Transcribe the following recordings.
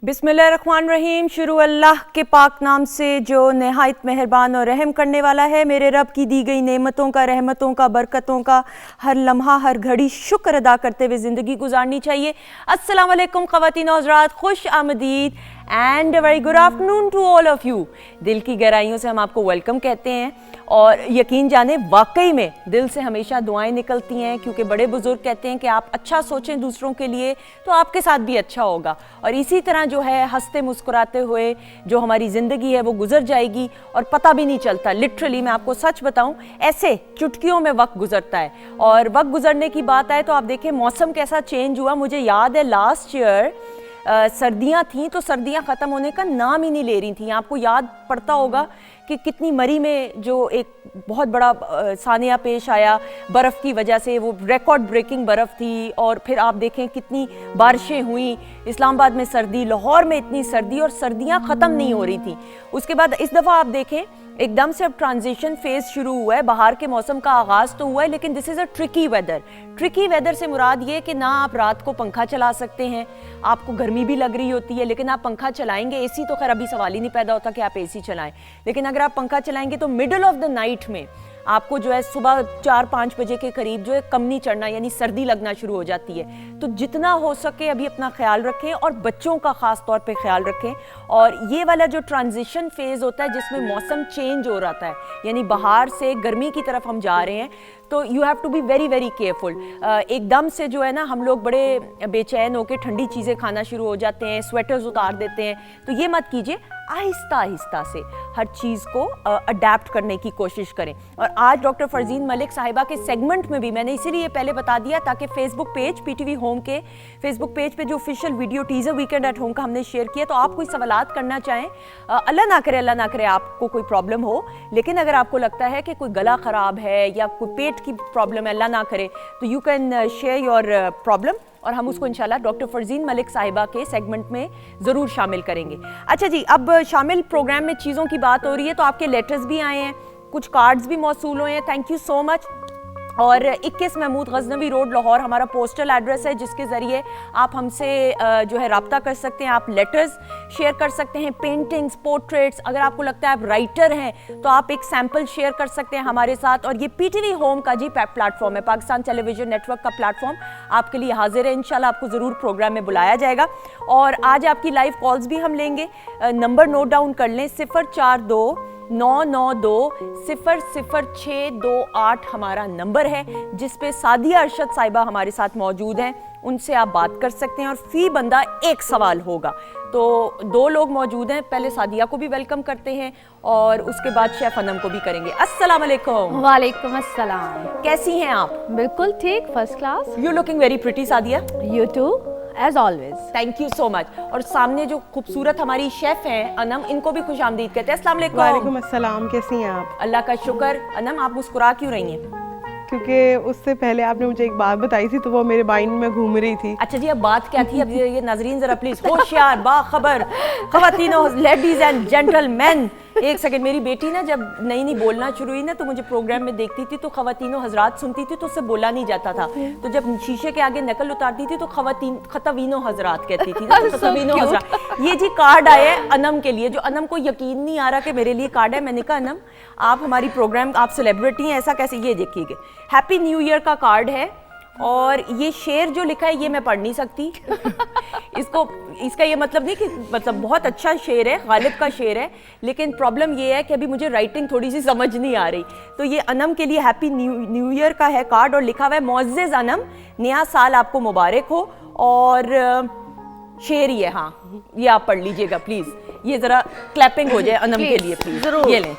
बिस्मिल्लाहिर्रहमानिर्रहीम। शुरू अल्लाह के पाक नाम से जो नहायत मेहरबान और रहम करने वाला है। मेरे रब की दी गई नेमतों का, रहमतों का, बरकतों का हर लम्हा हर घड़ी शुक्र अदा करते हुए ज़िंदगी गुजारनी चाहिए। अस्सलाम वालेकुम ख़वातीन और हज़रात, खुश आमदीद and very good afternoon to all of you. दिल की गहराइयों से हम आपको वेलकम कहते हैं और यकीन जाने वाकई में दिल से हमेशा दुआएं निकलती हैं, क्योंकि बड़े बुजुर्ग कहते हैं कि आप अच्छा सोचें दूसरों के लिए तो आपके साथ भी अच्छा होगा। और इसी तरह जो है हंसते मुस्कुराते हुए जो हमारी ज़िंदगी है वो गुजर जाएगी और पता भी नहीं चलता। लिटरली मैं आपको सच बताऊं, ऐसे चुटकियों में वक्त गुजरता है। और वक्त गुजरने की बात आए तो आप देखें मौसम कैसा चेंज हुआ। मुझे याद है लास्ट ईयर सर्दियां थीं तो सर्दियां ख़त्म होने का नाम ही नहीं ले रही थी। आपको याद पड़ता होगा कि कितनी मरी में जो एक बहुत बड़ा सानिया पेश आया बर्फ़ की वजह से, वो रिकॉर्ड ब्रेकिंग बर्फ़ थी। और फिर आप देखें कितनी बारिशें हुई, इस्लामाबाद में सर्दी, लाहौर में इतनी सर्दी, और सर्दियां ख़त्म नहीं हो रही थी। उसके बाद इस दफ़ा आप देखें एकदम से अब ट्रांजिशन फेज़ शुरू हुआ है। बाहर के मौसम का आगाज़ तो हुआ है, लेकिन this is a tricky weather. Tricky weather से मुराद ये कि ना आप रात को पंखा चला सकते हैं, आपको गर्मी भी लग रही होती है, लेकिन आप पंखा चलाएंगे। एसी तो खैर अभी सवाल ही नहीं पैदा होता कि आप एसी चलाएं, लेकिन अगर आप पंखा चलाएंगे तो मिडल ऑफ द नाइट में आपको जो है सुबह 4-5 बजे के करीब जो है कमनी चढ़ना यानी सर्दी लगना शुरू हो जाती है। तो जितना हो सके अभी अपना ख्याल रखें और बच्चों का ख़ास तौर पे ख्याल रखें। और ये वाला जो ट्रांजिशन फेज़ होता है जिसमें मौसम चेंज हो रहा है, यानी बाहर से गर्मी की तरफ हम जा रहे हैं, तो you have to be very very careful. एकदम से जो है ना हम लोग बड़े बेचैन होकर ठंडी चीज़ें खाना शुरू हो जाते हैं, स्वेटर्स उतार देते हैं। तो ये मत कीजिए, आहिस्ता आहिस्ता से हर चीज़ को अडेप्ट करने की कोशिश करें। और आज डॉक्टर फरजीन मलिक साहिबा के सेगमेंट में भी मैंने इसीलिए पहले बता दिया ताकि फेसबुक पेज पीटीवी होम के फेसबुक पेज पे जो official video teaser weekend at home का हमने शेयर किया, तो आप कोई सवालात करना चाहें, अल्लाह ना करे आपको कोई प्रॉब्लम हो, लेकिन अगर आपको लगता है कि कोई गला ख़राब है या कोई पेट की प्रॉब्लम है, अल्लाह ना करे, तो you can share your problem और हम उसको इंशाल्लाह डॉक्टर फरजीन मलिक साहिबा के सेगमेंट में ज़रूर शामिल करेंगे। अच्छा जी, अब शामिल प्रोग्राम में चीज़ों की बात हो रही है तो आपके लेटर्स भी आए हैं, कुछ कार्ड्स भी मौसूल हुए हैं, थैंक यू सो मच। और 21 महमूद गजनवी रोड लाहौर हमारा पोस्टल एड्रेस है, जिसके ज़रिए आप हमसे जो है रब्ता कर सकते हैं। आप लेटर्स शेयर कर सकते हैं, पेंटिंग्स, पोर्ट्रेट्स। अगर आपको लगता है आप राइटर हैं तो आप एक सैम्पल शेयर कर सकते हैं हमारे साथ। और ये पीटीवी होम का जी प्लेटफॉर्म है, पाकिस्तान टेलीविजन नेटवर्क का प्लेटफॉर्म आपके लिए हाजिर है। इंशाल्लाह आपको ज़रूर प्रोग्राम में बुलाया जाएगा। और आज आपकी लाइव कॉल्स भी हम लेंगे। नंबर नोट डाउन कर लें, 042-992-00628 हमारा नंबर है, जिस पे सादिया अरशद साहिबा हमारे साथ मौजूद हैं। उनसे आप बात कर सकते हैं और फी बंदा एक सवाल होगा। तो 2 लोग मौजूद हैं, पहले सादिया को भी वेलकम करते हैं और उसके बाद शेफ अनम को भी करेंगे। अस्सलाम वालेकुम। वालेकुम अस्सलाम। कैसी हैं आप? बिल्कुल ठीक, first class. You looking very pretty Sadia. You too as always. Thank you so much. और सामने जो खूबसूरत हमारी शेफ हैं अनम, इनको भी खुश आमदीद कहते हैं। अस्सलाम वालेकुम। वालेकुम अस्सलाम, कैसी हैं आप? अल्लाह का शुक्र। अनम, आप मुस्कुरा क्यों रही हैं? क्योंकि उससे पहले आपने मुझे एक बात बताई थी तो वो मेरे माइंड में घूम रही थी। अच्छा जी, अब बात क्या थी? अब ये नाजरीन जरा प्लीज होशियार बाखबर ख़वातीनो, लेडीज एंड जेंटलमैन, एक सेकंड। मेरी बेटी ना जब नई नई बोलना शुरू हुई ना तो मुझे प्रोग्राम में देखती थी तो ख़वातीनो हजरात सुनती थी तो उससे बोला नहीं जाता था। तो जब शीशे के आगे नकल उतारती थी तो खतवीनो हजरात कहती थी। खतवीनो हजरात। ये जी कार्ड आया है अनम के लिए, जो अनम को यकीन नहीं आ रहा कि मेरे लिए कार्ड है। मैंने कहा अनम आप हमारी प्रोग्राम, आप सेलिब्रिटी हैं, ऐसा कैसे? ये देखिएगा, हैप्पी न्यू ईयर का कार्ड है। और ये शेर जो लिखा है ये मैं पढ़ नहीं सकती इसका ये मतलब नहीं कि मतलब बहुत अच्छा शेर है, गालिब का शेर है, लेकिन प्रॉब्लम ये है कि अभी मुझे राइटिंग थोड़ी सी समझ नहीं आ रही। तो ये अनम के लिए हैप्पी न्यू ईयर का है कार्ड और लिखा हुआ है मुअज़्ज़िज़ अनम, नया साल आपको मुबारक हो। और शेर ही है, हाँ ये आप पढ़ लीजिएगा प्लीज़। ये ज़रा क्लैपिंग हो जाए अनम के लिए प्लीज़। ये लें,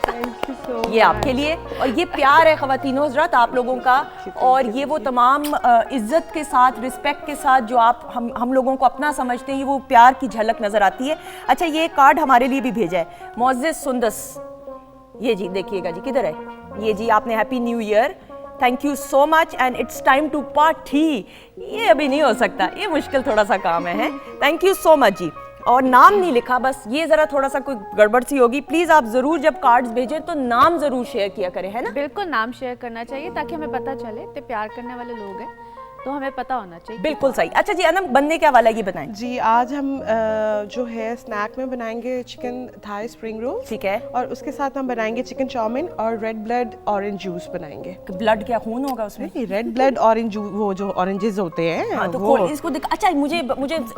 ये आपके लिए। और ये प्यार है ख़वातीनो हज़रात आप लोगों का, और ये वो तमाम इज़्ज़त के साथ, रिस्पेक्ट के साथ जो आप हम लोगों को अपना समझते हैं, वो प्यार की झलक नज़र आती है। अच्छा, ये कार्ड हमारे लिए भी भेजा है मुअज़्ज़िज़ सुंदस। ये जी देखिएगा जी, किधर है ये जी? आपने happy new year, thank you so much and it's time to party. ये अभी नहीं हो सकता, ये मुश्किल थोड़ा सा काम है। थैंक यू सो मच जी। और नाम नहीं लिखा, बस ये ज़रा थोड़ा सा कोई गड़बड़ सी होगी। प्लीज़ आप ज़रूर जब कार्ड्स भेजें तो नाम ज़रूर शेयर किया करें, है ना? बिल्कुल नाम शेयर करना चाहिए ताकि हमें पता चले कि प्यार करने वाले लोग हैं। तो हमें पता होना चाहिए। बिल्कुल सही। अच्छा जी अनम, बनने क्या वाला है ये बताएं। जी आज हम जो है स्नैक में बनाएंगे चिकन थाई स्प्रिंग रोल, ठीक है। और उसके साथ हम बनाएंगे चिकन चाउमीन और रेड ब्लड ऑरेंज जूस बनाएंगे। ब्लड क्या खून होगा उसमें? नहीं, रेड ब्लड ऑरेंज जूस, वो जो ऑरेंजेस होते हैं हाँ, तो वो। खोल इसको दिखा। अच्छा मुझे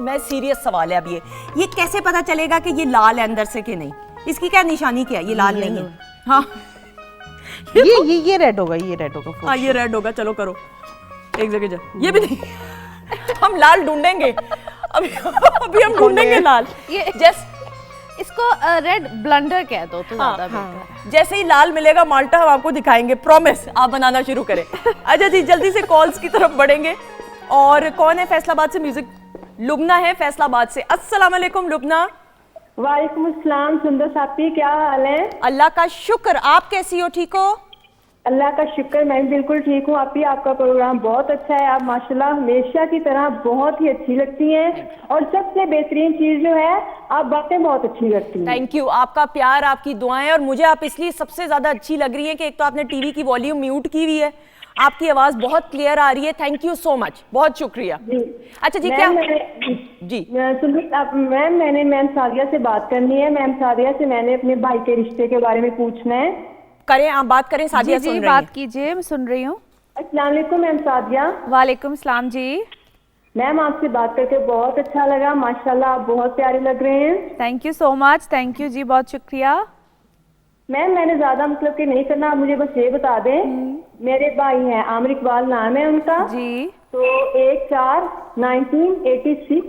मैं सीरियस सवाल है अब ये कैसे पता चलेगा कि ये लाल है अंदर से कि नहीं? इसकी क्या निशानी क्या है? ये लाल नहीं है। हाँ ये रेड होगा, ये रेड होगा। हाँ ये रेड होगा। चलो करो एक जगह जा। ये भी नहीं हम लाल ढूंढेंगे अभी हम ढूंढेंगे लाल। ये जैसे इसको रेड ब्लंडर कह दो तो हाँ, ज्यादा बेहतर है। जैसे ही लाल मिलेगा माल्टा हम आपको दिखाएंगे, प्रॉमिस। आप बनाना शुरू करें। अच्छा जी जल्दी से कॉल्स की तरफ बढ़ेंगे। और कौन है फैसलाबाद से? म्यूजिक लुबना है फैसलाबाद से। अस्सलाम वालेकुम लुबना। वालेकुम अस्सलाम। सुंदर साथी, क्या हाल है? अल्लाह का शुक्र, आप कैसी हो? ठीक हो? अल्लाह का शुक्र, मैं भी बिल्कुल ठीक हूँ। आपका प्रोग्राम बहुत अच्छा है। आप माशाल्लाह हमेशा की तरह बहुत ही अच्छी लगती हैं, और सबसे बेहतरीन चीज जो है, आप बातें बहुत अच्छी करती हैं। Thank you. आपका प्यार, आपकी दुआएं, और मुझे आप इसलिए सबसे ज्यादा अच्छी लग रही हैं कि एक तो आपने टीवी की वॉल्यूम म्यूट की हुई है, आपकी आवाज बहुत क्लियर आ रही है। थैंक यू सो मच, बहुत शुक्रिया। अच्छा जी क्या जी मैम मैम सादिया से बात करनी है। मैम सादिया से मैंने अपने भाई के रिश्ते के बारे में पूछना है। करें, आप बात करें। सादिया जी सुन जी रही बात हैं। कीजिए, मैं सुन रही हूँ। अस्सलाम वालेकुम मैम सादिया। वालेकुम सलाम जी। मैम आपसे बात करके बहुत अच्छा लगा। माशाल्लाह आप बहुत प्यारे लग रहे हैं। Thank you so much. Thank you ji, बहुत शुक्रिया। मैम मैंने ज्यादा मतलब कि नहीं करना, आप मुझे बस ये बता दें, मेरे भाई हैं, आमिर इकबाल नाम है उनका। जी तो 1/4/1986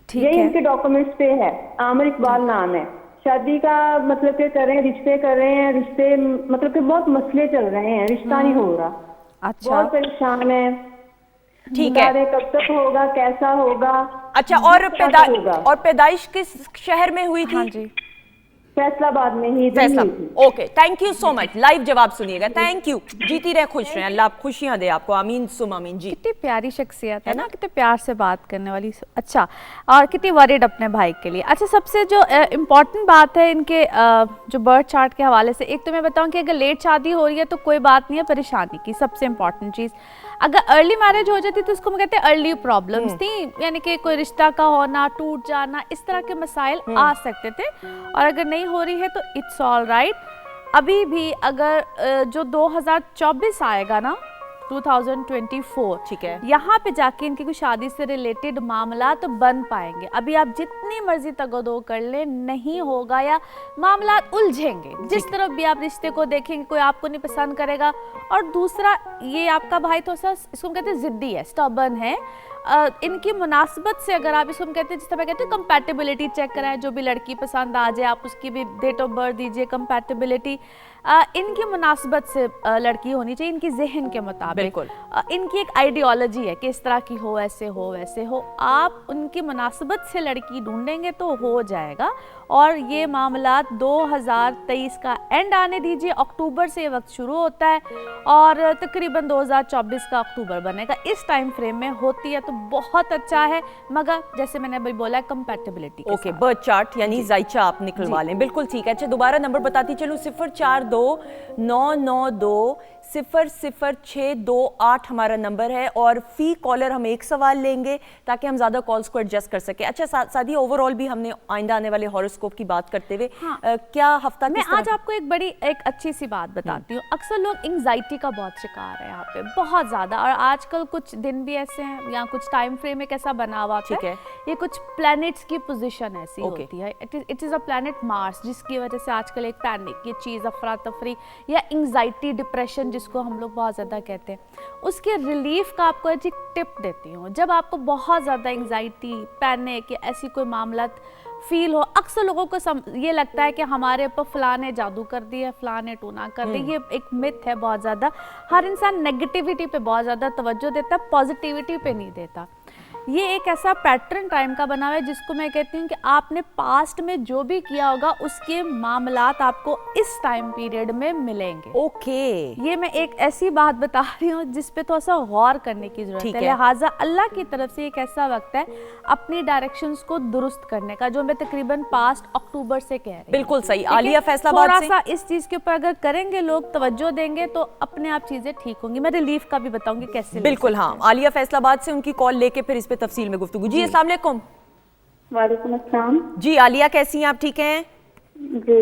ठीक ये है। इनके डॉक्यूमेंट्स पे है, आमिर इकबाल नाम है। शादी का मतलब कि कर रहे हैं, रिश्ते कर रहे हैं, रिश्ते मतलब कि बहुत मसले चल रहे हैं, रिश्ता नहीं हो रहा। अच्छा बहुत परेशान है। ठीक बता है। दें कब तक होगा, कैसा होगा? अच्छा और कैसा होगा? पैदाइश किस शहर में हुई थी? हाँ जी, फैसलाबाद में ही फैसला। हुई थी। Okay, thank you so much. Live जवाब सुनिएगा। Thank you. जीती रहे, खुश रहे, अल्लाह खुशियां दे आपको। आमीन सुम आमीन जी। कितनी प्यारी शख्सियत है ना, कितने प्यार से बात करने वाली। अच्छा, और कितनी वरीड अपने भाई के लिए। अच्छा, सबसे जो इम्पोर्टेंट बात है इनके जो बर्थ चार्ट के हवाले से, एक तो मैं बताऊं कि अगर लेट शादी हो रही है तो कोई बात नहीं है परेशानी की। सबसे इम्पोर्टेंट चीज़, अगर अर्ली मैरिज हो जाती तो उसको हम कहते हैं अर्ली प्रॉब्लम्स थी, यानी कि कोई रिश्ता का होना, टूट जाना, इस तरह के मसाइल आ सकते थे। और अगर नहीं हो रही है तो इट्स ऑल राइट। अभी भी अगर जो 2024 आएगा ना, 2024, ठीक है, यहाँ पे जाके इनकी कोई शादी से रिलेटेड मामला तो बन पाएंगे। अभी आप जितनी मर्जी तगदो कर ले, नहीं होगा या मामला उलझेंगे। जिस तरफ भी आप रिश्ते को देखेंगे कोई आपको नहीं पसंद करेगा। और दूसरा, ये आपका भाई थोड़ा सा, इसको हम कहते हैं जिद्दी है, स्टबर्न है। इनकी मुनासबत से अगर आप इसको हम कहते हैं, जिस तरह कहते हैं कंपैटिबिलिटी चेक कराएं, जो भी लड़की पसंद आ जाए आप उसकी भी डेट ऑफ बर्थ दीजिए, कंपैटिबिलिटी। इनकी मुनासबत से लड़की होनी चाहिए, इनकी जहन के मुताबिक। बिल्कुल। इनकी एक आइडियोलॉजी है कि इस तरह की हो, ऐसे हो, वैसे हो। आप उनकी मुनासबत से लड़की ढूंढेंगे तो हो जाएगा। और ये मामला 2023 का एंड आने दीजिए, अक्टूबर से ये वक्त शुरू होता है और तकरीबन 2024 का अक्टूबर बनेगा। इस टाइम फ्रेम में होती है तो बहुत अच्छा है, मगर जैसे मैंने अभी बोला है कंपैटिबिलिटी के ओके, साथ। बर्थ चार्ट यानी जायचा आप निकलवा लें। बिल्कुल ठीक है। अच्छा, दोबारा नंबर बताती चलूं, 0429920062 हमारा नंबर है, और फी कॉलर हम एक सवाल लेंगे ताकि हम ज्यादा कॉल्स को एडजस्ट कर सके। अच्छा सादी, ओवरऑल भी हमने आइंदा आने वाले हॉरोस्कोप की बात करते हुए क्या हफ्ता मैं आज आपको एक अच्छी सी बात बताती हूँ। अक्सर लोग एंजाइटी का बहुत शिकार है यहाँ पे, बहुत ज्यादा। और आजकल कुछ दिन भी ऐसे हैं या कुछ टाइम फ्रेम एक ऐसा बना हुआ है, ये कुछ प्लैनेट्स की पोजीशन ऐसी होती है। It is a planet Mars, जिसकी वजह से आजकल एक पैनिक, ये चीज, अफरा तफरी या एंजाइटी, डिप्रेशन जिसको हम लोग बहुत ज्यादा कहते हैं, उसके रिलीफ का आपको एक टिप देती हूँ। जब आपको बहुत ज्यादा एंजाइटी, पैनिक या ऐसी कोई मामला फील हो, अक्सर लोगों को ये लगता है कि हमारे ऊपर फलां ने जादू कर दिया, फलां ने टूना कर दिया। ये एक मिथ है बहुत ज़्यादा। हर इंसान नेगेटिविटी पे बहुत ज़्यादा तवज्जो देता है, पॉजिटिविटी पे नहीं देता। ये एक ऐसा पैटर्न टाइम का बना हुआ है जिसको मैं कहती हूँ कि आपने पास्ट में जो भी किया होगा उसके मामलात आपको इस टाइम पीरियड में मिलेंगे। ओके, ये मैं एक ऐसी बात बता रही हूँ जिस पे थोड़ा सा गौर करने की जरूरत ठीक है। है। लिहाजा अल्लाह की तरफ से एक ऐसा वक्त है अपनी डायरेक्शंस को दुरुस्त करने का, जो मैं तकरीबन पास्ट अक्टूबर से कह रही हूँ। बिल्कुल सही। ठीक है? आलिया फैसलाबाद थोड़ा से सा इस चीज के ऊपर अगर करेंगे लोग, तवज्जो देंगे तो अपने आप चीजें ठीक होंगी। मैं रिलीफ का भी बताऊंगी कैसे ले बिल्कुल, सकते हाँ, हैं। आलिया फैसलाबाद से उनकी कॉल लेके फिर इस पे तफसील में गुफ्तगू। जी अस्सलाम वालेकुम। वालेकुम अस्सलाम। जी आलिया, कैसी हैं आप? ठीक हैं जी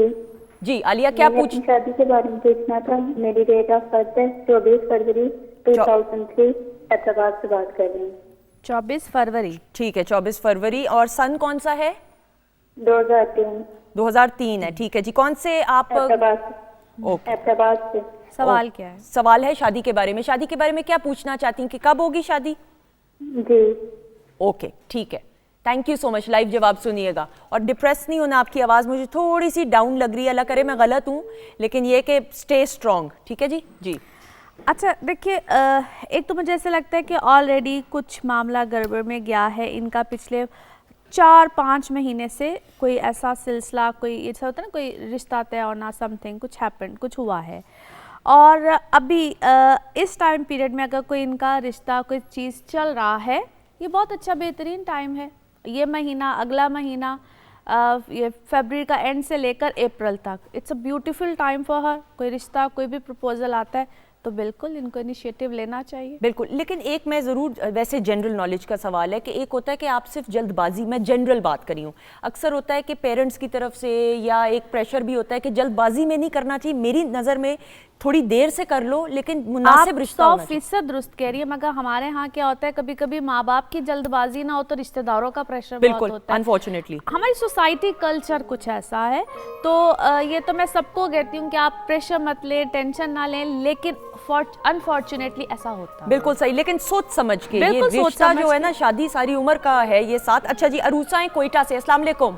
जी। आलिया क्या मैंने पूछ अपनी शादी के बारे में पूछना था। मेरी डेट ऑफ बर्थ है 24 फरवरी 2003, हैदराबाद से बात कर रही हूँ। 24 फरवरी। ठीक है, 24 फरवरी। और सन कौन सा है? 2003, 2003 है। ठीक है जी। कौन से आप? हैदराबाद से। ओके, हैदराबाद से। सवाल क्या है? सवाल है शादी के बारे में। शादी के बारे में क्या पूछना चाहती हैं कि कब होगी शादी? जी ओके, ठीक है, thank you so much. Live जवाब सुनिएगा और डिप्रेस नहीं होना। आपकी आवाज़ मुझे थोड़ी सी डाउन लग रही है, अल्लाह करे मैं गलत हूँ, लेकिन ये कि स्टे स्ट्रॉन्ग। ठीक है जी। जी अच्छा देखिए, एक तो मुझे ऐसा लगता है कि ऑलरेडी कुछ मामला गड़बड़ में गया है इनका। पिछले 4-5 महीने से कोई ऐसा सिलसिला, कोई ऐसा होता है ना, कोई रिश्ता तय होना, समथिंग कुछ हैपेंड, कुछ हुआ है। और अभी इस टाइम पीरियड में अगर कोई इनका रिश्ता, कोई चीज़ चल रहा है, ये बहुत अच्छा बेहतरीन टाइम है। ये महीना, अगला महीना, ये फरवरी का एंड से लेकर अप्रैल तक, it's a beautiful time for her. कोई रिश्ता, कोई भी प्रपोजल आता है तो बिल्कुल इनको इनिशिएटिव लेना चाहिए। बिल्कुल, लेकिन एक मैं ज़रूर, वैसे जनरल नॉलेज का सवाल है कि एक होता है कि आप सिर्फ जल्दबाजी, मैं जनरल बात करी हूँ, अक्सर होता है कि पेरेंट्स की तरफ से या एक प्रेशर भी होता है कि जल्दबाजी में नहीं करना चाहिए। मेरी नज़र में थोड़ी देर से कर लो लेकिन मुनासिब रिश्ता होना चाहिए। 100% दुरुस्त कह रही है, मगर हमारे यहाँ क्या होता है, कभी कभी माँ बाप की जल्दबाजी ना हो तो रिश्तेदारों का प्रेशर बहुत बिल्कुल, होता है। अनफॉर्चुनेटली हमारी सोसाइटी कल्चर कुछ ऐसा है। तो ये तो मैं सबको कहती हूँ कि आप प्रेशर मत लें, टेंशन ना लें, लेकिन अनफॉर्चुनेटली ऐसा होता है। बिल्कुल सही, लेकिन सोच समझ के। ये बिल्कुल सोच रिश्ता समझ जो है के। ना, शादी सारी उम्र का है ये साथ। अच्छा जी, अरूसा हैं कोयटा से। अस्सलाम वालेकुम।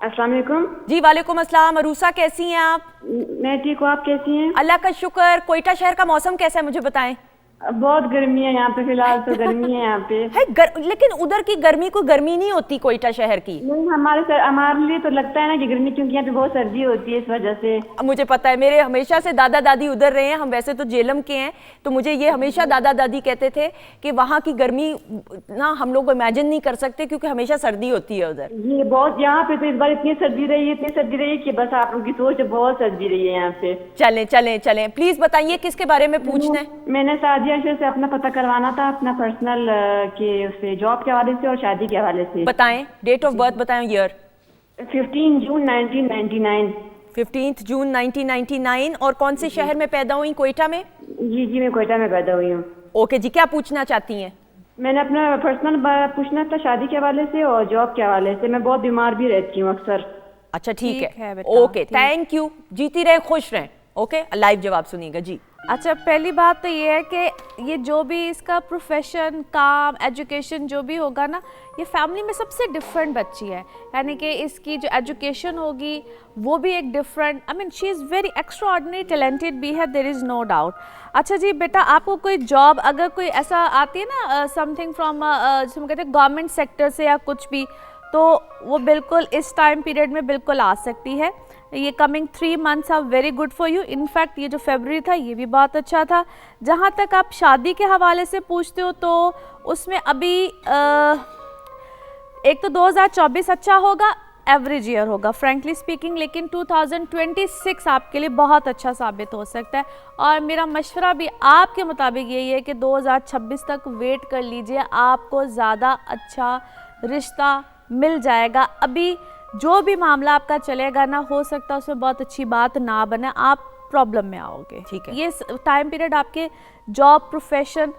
अस्सलाम वालेकुम। जी वालेकुम अस्सलाम। अरूसा कैसी हैं आप? मैं ठीक हूँ, आप कैसी हैं? अल्लाह का शुक्र। कोयटा शहर का मौसम कैसा है मुझे बताएं। बहुत गर्मी है यहाँ पे, फिलहाल तो गर्मी है यहाँ पे। है लेकिन उधर की गर्मी कोई गर्मी नहीं होती कोयटा शहर की। नहीं, हमारे लिए तो लगता है ना कि गर्मी, क्योंकि यहाँ पे बहुत सर्दी होती है, इस वजह से। अब मुझे पता है, मेरे हमेशा से दादा दादी उधर रहे हैं। हम वैसे तो जेलम के हैं, तो मुझे ये हमेशा दादा दादी कहते थे कि वहाँ की गर्मी ना हम लोग इमेजिन नहीं कर सकते, क्योंकि हमेशा सर्दी होती है उधर। ये बहुत, यहाँ पे तो इस बार इतनी सर्दी रही है, इतनी सर्दी रही है कि बस आप लोग की सोच, बहुत सर्दी रही है यहाँ पे। चलें चलें चलें, प्लीज बताइए किसके बारे में पूछना है। मैंने सादिया से अपना पता करवाना था, अपना पर्सनल के उससे, जॉब के हवाले से और शादी के हवाले से। बताएं, डेट ऑफ बर्थ बताएं, ईयर। 15 जून 1999। 15 जून 1999। और कौन से शहर में पैदा हुई? कोयटा में। जी मैं कोयटा में पैदा हुई हूँ। ओके जी, क्या पूछना चाहती हैं? मैंने अपना पर्सनल पूछना था शादी के हवाले से और जॉब के हवाले से। मैं बहुत बीमार भी रहती हूँ अक्सर। अच्छा ठीक ठीक है है, बेटा, ओके, थैंक यू। जीती रहे, खुश रहें। ओके, लाइव जवाब सुनिएगा जी। अच्छा, पहली बात तो ये है कि ये जो भी इसका प्रोफेशन, काम, एजुकेशन जो भी होगा ना, ये फैमिली में सबसे डिफरेंट बच्ची है। यानी कि इसकी जो एजुकेशन होगी वो भी एक different, I mean she is very extra ordinary talented भी है, देयर इज़ नो डाउट। अच्छा जी बेटा, आपको कोई जॉब अगर कोई ऐसा आती है ना, समथिंग फ्रॉम जिसे हम कहते हैं गवर्नमेंट सेक्टर से या कुछ भी, तो वो बिल्कुल इस टाइम पीरियड में बिल्कुल आ सकती है। ये coming 3 months are very good for you. In fact ये जो फरवरी था ये भी बहुत अच्छा था। जहाँ तक आप शादी के हवाले से पूछते हो तो उसमें अभी एक तो 2024 अच्छा होगा, एवरेज ईयर होगा फ्रैंकली स्पीकिंग, लेकिन 2026 आपके लिए बहुत अच्छा साबित हो सकता है। और मेरा मशवरा भी आपके मुताबिक यही है कि 2026 तक वेट कर लीजिए, आपको ज़्यादा अच्छा रिश्ता मिल जाएगा। अभी जो भी मामला आपका चलेगा ना, हो सकता है उसमें बहुत अच्छी बात ना बने, आप प्रॉब्लम में आओगे। ठीक है। ये टाइम पीरियड आपके जॉब, प्रोफेशन,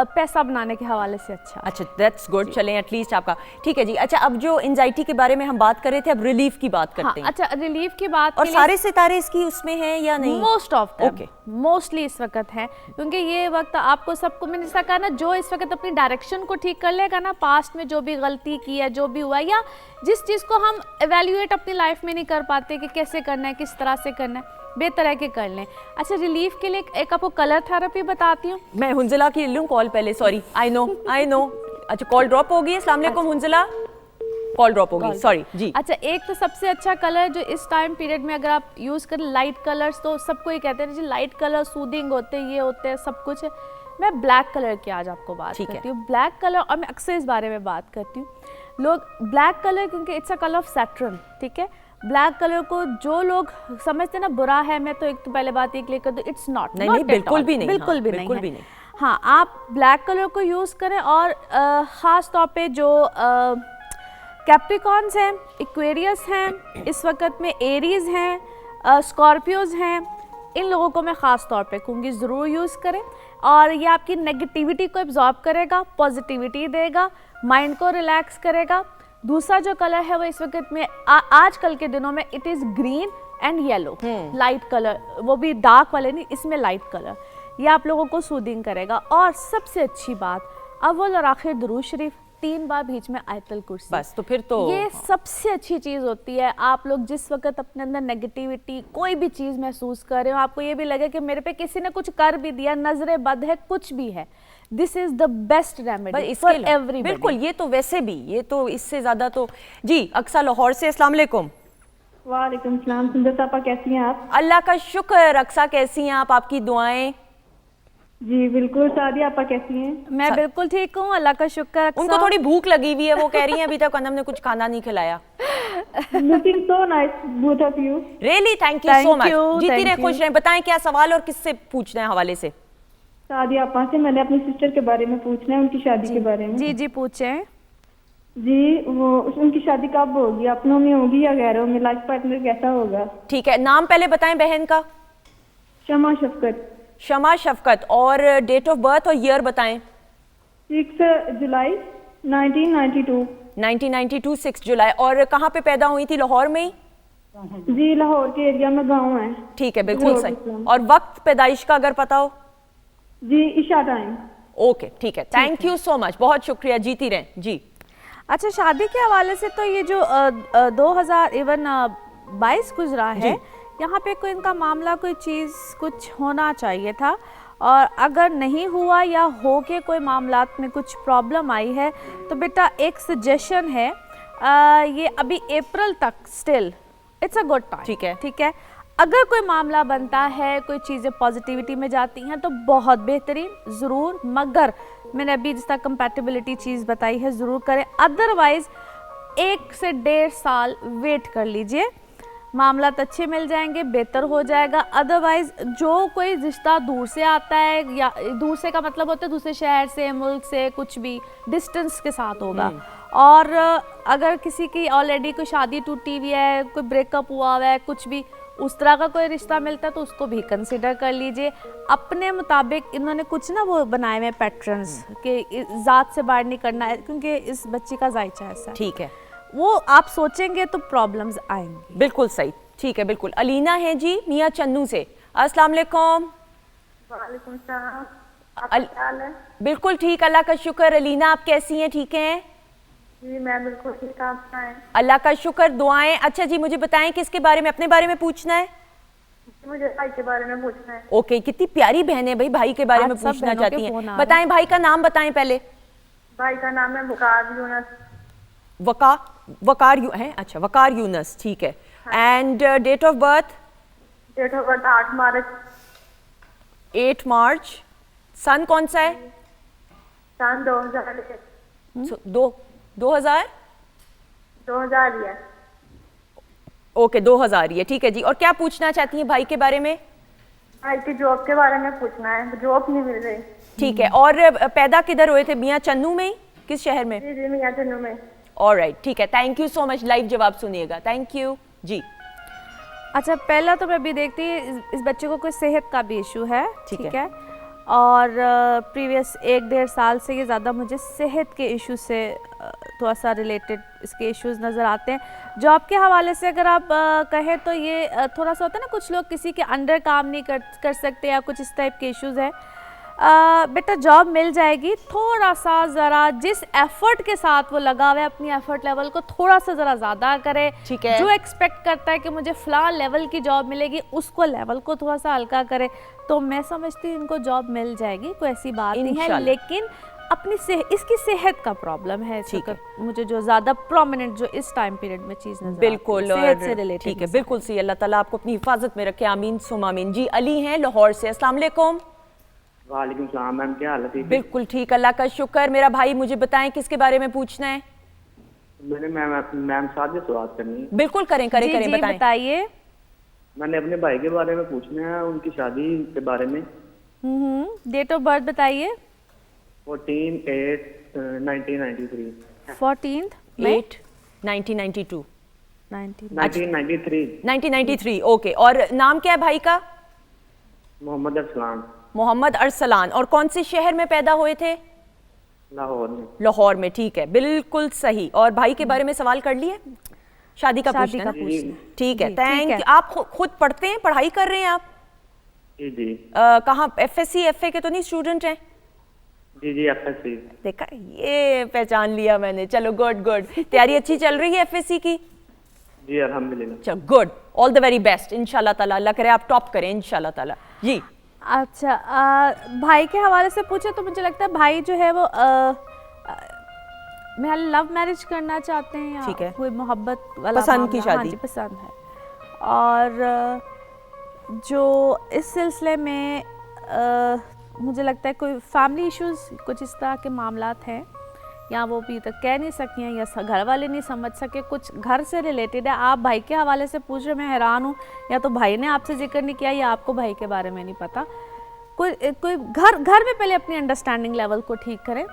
पैसा बनाने के हवाले से अच्छा। अच्छा, दैट्स गुड। चलें, एटलीस्ट आपका ठीक है जी। अच्छा, अब जो एंजाइटी के बारे में हम बात कर रहे थे, अब रिलीफ की बात करते हैं। अच्छा, रिलीफ की बात और सारे सितारे इसकी उसमें हैं या नहीं? Most of Okay. मोस्टली इस वक्त है, क्योंकि ये वक्त आपको सबको, मैंने जैसा कहा ना, जो इस वक्त अपनी डायरेक्शन को ठीक कर लेगा ना, पास्ट में जो भी गलती की है, जो भी हुआ, या जिस चीज़ को हम एवेल्युएट अपनी लाइफ में नहीं कर पाते कि कैसे करना है, किस तरह से करना है, बेतरह के कर लें। अच्छा, रिलीफ के लिए एक आपको कलर थेरेपी बताती हूँ। मैं हुंजला की लूँ कॉल पहले, सॉरी। आई नो अच्छा कॉल ड्रॉप हो गई। अस्सलाम वालेकुम हुंजला, कॉल ड्रॉप हो गई, सॉरी जी। अच्छा, एक तो सबसे अच्छा कलर जो इस टाइम पीरियड में अगर आप यूज़ करें लाइट कलर्स, तो सबको ये कहते हैं जी लाइट कलर सूदिंग होते हैं, ये होते हैं, सब कुछ है। मैं ब्लैक कलर की आज आपको बात करती हूँ। ब्लैक कलर, और मैं अक्सर इस बारे में बात करती हूँ, लोग ब्लैक कलर क्योंकि it's a colour of Saturn, ठीक है। ब्लैक कलर को जो लोग समझते हैं ना बुरा है, मैं तो एक तो पहले बात ये क्लियर कर दूं, इट्स नॉट, नहीं, बिल्कुल भी नहीं, बिल्कुल भी बिल्कुल नहीं भी नहीं। हाँ, आप ब्लैक कलर को यूज़ करें, और ख़ास तौर पे जो कैप्रिकॉन्स हैं, इक्वेरियस हैं, इस वक्त में एरीज हैं, स्कॉर्पियोज हैं, इन लोगों को मैं ख़ास तौर पे कहूँगी ज़रूर यूज़ करें। और ये आपकी नेगेटिविटी को एब्जॉर्ब करेगा, पॉजिटिविटी देगा, माइंड को रिलैक्स करेगा। दूसरा जो कलर है वो इस वक्त में आजकल के दिनों में it is green and yellow, light colour, वो भी डार्क वाले नहीं, इसमें लाइट कलर, ये आप लोगों को सूदिंग करेगा। और सबसे अच्छी बात, अव्वल और आखिर दुरूद शरीफ, 3 बार बीच में आयतल कुर्सी, बस तो फिर तो ये सबसे अच्छी चीज़ होती है। आप लोग जिस वक्त अपने अंदर नेगेटिविटी कोई भी चीज़ महसूस कर रहे हो, आपको ये भी लगे कि मेरे पे किसी ने कुछ कर भी दिया, नजरे बद है, कुछ भी है, this is the best remedy for everybody. बिल्कुल, ये तो वैसे भी, ये तो इससे ज्यादा तो जी। अक्सा लाहौर से, अस्सलाम वालेकुम। वालेकुम सलाम। सुंदर सापा, कैसी हैं आप? अल्लाह का शुक्र। अक्सा कैसी हैं आप, आपकी दुआएं? जी बिल्कुल। सादिया आपा कैसी हैं? मैं बिल्कुल ठीक हूँ, अल्लाह का शुक्र। उनको थोड़ी भूख लगी हुई है, वो कह रही हैं अभी तक अनम ने कुछ खाना नहीं खिलाया। Looking so nice both of you. Really, thank you so much. जीती रहे, खुश रहें। बताएं क्या सवाल और किससे पूछना है हवाले से? सादिया आपा से मैंने अपनी सिस्टर के बारे में पूछना है, उनकी शादी के बारे में। जी जी पूछें। जी, वो उनकी शादी कब होगी? अपनों में होगी या गैरों में? लाइफ पार्टनर कैसा होगा? ठीक है, नाम पहले बताएं बहन का। शमा शफकत। शमा शफकत। और डेट ऑफ बर्थ और ईयर बताएं। 6 जुलाई 1992। 1992, 6 जुलाई। और कहाँ पे पैदा हुई थी? लाहौर में ही? जी, लाहौर के एरिया में गांव है। ठीक है, बिल्कुल सही। और वक्त पैदाइश का अगर पता हो? जी, ईशा टाइम। ओके, ठीक है, थैंक यू सो मच, बहुत शुक्रिया, जीती रहें जी। अच्छा, शादी के हवाले से तो ये जो 2022 गुजरा है, यहाँ पे कोई इनका मामला, कोई चीज़ कुछ होना चाहिए था, और अगर नहीं हुआ या हो के कोई मामलात में कुछ प्रॉब्लम आई है, तो बेटा एक सजेशन है, ये अभी अप्रैल तक still it's a good time. ठीक है, ठीक है। अगर कोई मामला बनता है, कोई चीज़ें पॉजिटिविटी में जाती हैं तो बहुत बेहतरीन, ज़रूर, मगर मैंने अभी जिस तरह कंपैटिबिलिटी चीज़ बताई है ज़रूर करें। अदरवाइज़ 1 से 1.5 साल वेट कर लीजिए, मामला अच्छे मिल जाएंगे, बेहतर हो जाएगा। अदरवाइज़ जो कोई रिश्ता दूर से आता है, या दूर से का मतलब होता है दूसरे शहर से, मुल्क से, कुछ भी डिस्टेंस के साथ होगा, और अगर किसी की ऑलरेडी कोई शादी टूटी हुई है, कोई ब्रेकअप हुआ हुआ है, कुछ भी उस तरह का कोई रिश्ता मिलता है तो उसको भी कंसिडर कर लीजिए। अपने मुताबिक इन्होंने कुछ ना वो बनाए हुए पैटर्न्स कि ज़ात से बाहर नहीं करना है, क्योंकि इस बच्ची का जायचा ऐसा है। ठीक है, वो आप सोचेंगे तो प्रॉब्लम्स आएंगी। बिल्कुल सही, ठीक है, बिल्कुल। अलीना है जी मियाँ चन्नू से, अस्सलाम वालेकुम। वालेकुम सलाम। आपका क्या हाल है? बिल्कुल ठीक, अल्लाह का शुक्र। अलीना, आप कैसी हैं? ठीक हैं? जी मैं बिल्कुल ठीक। आप बताएं? अल्लाह का शुक्र, दुआएं। अच्छा जी, मुझे बताएं किसके बारे में, अपने बारे में पूछना है? मुझे भाई के बारे में पूछना है। ओके, कितनी प्यारी बहन है भाई, भाई के बारे में पूछना चाहती हैं। बताएं, भाई का नाम बताएं पहले। भाई का नाम है वकार यूनस। वकार है, अच्छा, वकार यूनस, ठीक है। And date of birth? Date of birth 8 March. 8 March. सन कौन सा है? सन 2000 ही है। ओके, 2000 ही है, ठीक है जी। और क्या पूछना चाहती हैं भाई के बारे में? भाई की जॉब के बारे में पूछना है, जॉब नहीं मिल रही। ठीक है। और पैदा किधर हुए थे? मियाँ चन्नू में ही? किस शहर में? जी मियाँ चन्नू में। ऑलराइट, ठीक है, thank you so much. Live जवाब सुनिएगा, थैंक यू जी। अच्छा, पहला तो मैं अभी देखती इस बच्चे को कोई सेहत का भी इशू है, ठीक है। और प्रीवियस 1-1.5 साल से ये ज़्यादा मुझे सेहत के इशू से थोड़ा सा रिलेटेड इसके इश्यूज नज़र आते हैं। जॉब के हवाले से अगर आप कहें तो ये थोड़ा सा होता है ना, कुछ लोग किसी के अंडर काम नहीं कर सकते, या कुछ इस टाइप के इश्यूज हैं। बेटा जॉब मिल जाएगी, थोड़ा सा ज़रा जिस एफर्ट के साथ वो लगा हुआ है, अपनी एफर्ट लेवल को थोड़ा सा ज़रा ज़्यादा करे। ठीक है। जो एक्सपेक्ट करता है कि मुझे फ़लाँ लेवल की जॉब मिलेगी, उसको लेवल को थोड़ा सा हल्का करे, तो मैं समझती हूँ इनको जॉब मिल जाएगी, कोई ऐसी बात नहीं है। लेकिन अपनी इसकी सेहत का प्रॉब्लम है, ठीक है। मुझे जो ज्यादा प्रोमिनेंट जो इस टाइम पीरियड में चीज नजर बिल्कुल, आती है, सेहत से और रिलेटेड। ठीक है, बिल्कुल सही। अल्लाह ताला आपको अपनी हिफाजत में रखे, आमीन सुम आमीन। जी अली हैं लाहौर से, अस्सलाम वालेकुम। वालेकुम सलाम मैम, क्या हाल है? बिल्कुल ठीक, अल्लाह का शुक्र। मेरा भाई मुझे बताएं किसके बारे में पूछना है? मैंने मैम साथ से बात करनी है। बिल्कुल करें करें जी करें, जी बताएं। बताइए। मैंने अपने भाई के बारे में पूछना है, उनकी शादी के बारे में। डेट ऑफ बर्थ बताइए। 14/8/1993। 14th 8 1992 1993। 1993, ओके। और नाम क्या है भाई का? मोहम्मद अरसलान। मोहम्मद अरसलान। और कौन से शहर में पैदा हुए थे? लाहौर में। लाहौर में, ठीक है, बिल्कुल सही। और भाई के बारे में सवाल कर लिए? शादी का शादी पूछना का है? पूछना। ठीक है, जी, ठीक थैंक है। यू। आप खुद पढ़ते हैं, पढ़ाई कर रहे हैं आप? जी जी कहाँ, FSC FA के तो नहीं स्टूडेंट हैं? जी जी FSC। देखा, ये पहचान लिया मैंने। चलो गुड गुड। तैयारी अच्छी चल रही है FSC की? जी अल्हम्दुलिल्लाह। चलो good, all the very best. इंशाल्लाह ताला, अल्लाह करे आप टॉप करें इंशाल्लाह ताला। जी अच्छा, भाई के हवाले से पूछे तो मुझे लगता है भाई जो है वो मैं लव मैरिज करना चाहते हैं, या ठीक है। कोई मोहब्बत वाला पसंद की मामला। हाँ शादी। जी, पसंद है। और जो इस सिलसिले में मुझे लगता है कोई फैमिली इश्यूज, कुछ इस तरह के मामलात हैं, या वो भी तक कह नहीं सकती हैं, या घर वाले नहीं समझ सके, कुछ घर से रिलेटेड है। आप भाई के हवाले से पूछ रहे, मैं हैरान हूँ, या तो भाई ने आपसे जिक्र नहीं किया या आपको भाई के बारे में नहीं पता। कोई घर में पहले अपनी अंडरस्टैंडिंग लेवल को ठीक करें,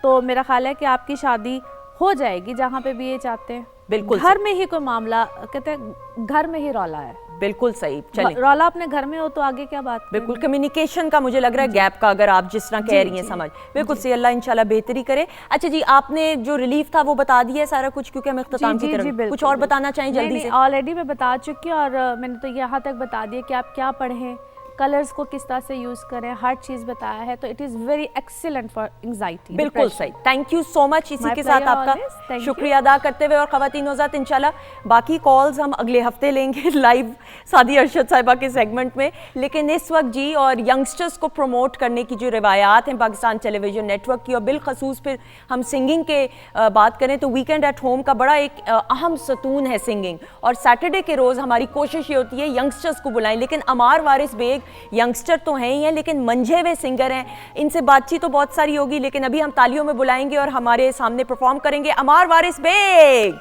तो मेरा ख्याल है कि आपकी शादी हो जाएगी जहाँ पे भी ये चाहते हैं। बिल्कुल घर में ही कोई मामला, कहते हैं घर में ही रौला है। बिल्कुल सही। चलिए, रौला अपने घर में हो तो आगे क्या बात करें? बिल्कुल कम्युनिकेशन का मुझे लग रहा है गैप का, अगर आप जिस तरह कह रही हैं समझ, बिल्कुल सही। अल्लाह इंशाल्लाह बेहतरी करे। अच्छा जी, आपने जो रिलीफ था वो बता दिया है सारा कुछ, क्योंकि हम इख्तिताम की तरफ कुछ और बताना चाहें जल्दी से? ऑलरेडी मैं बता चुकी हूँ, और मैंने तो यहाँ तक बता दिया कि आप क्या पढ़ें, कलर्स को किस तरह से यूज करें, हर चीज बताया है। तो it is very excellent for anxiety. बिल्कुल सही, थैंक यू सो मच। इसी My के साथ pleasure आपका always. Thank शुक्रिया अदा करते हुए, और ख़वातीन हज़रात इंशाल्लाह बाकी कॉल्स हम अगले हफ्ते लेंगे लाइव सादी अरशद साहिबा के सेगमेंट में। लेकिन इस वक्त जी, और यंगस्टर्स को प्रमोट करने की जो रिवायात हैं पाकिस्तान टेलीविजन नेटवर्क की, और बिलखसूस फिर हम सिंगिंग के बात करें तो वीकेंड एट होम का बड़ा एक अहम सतून है सिंगिंग। और सैटरडे के रोज़ हमारी कोशिश ये होती है यंगस्टर्स को बुलाएं। लेकिन अमार वारिस बेग यंगस्टर तो हैं ही हैं, लेकिन मंझे हुए सिंगर हैं। इनसे बातचीत तो बहुत सारी होगी, लेकिन अभी हम तालियों में बुलाएंगे और हमारे सामने परफॉर्म करेंगे अमार वारिस बेग।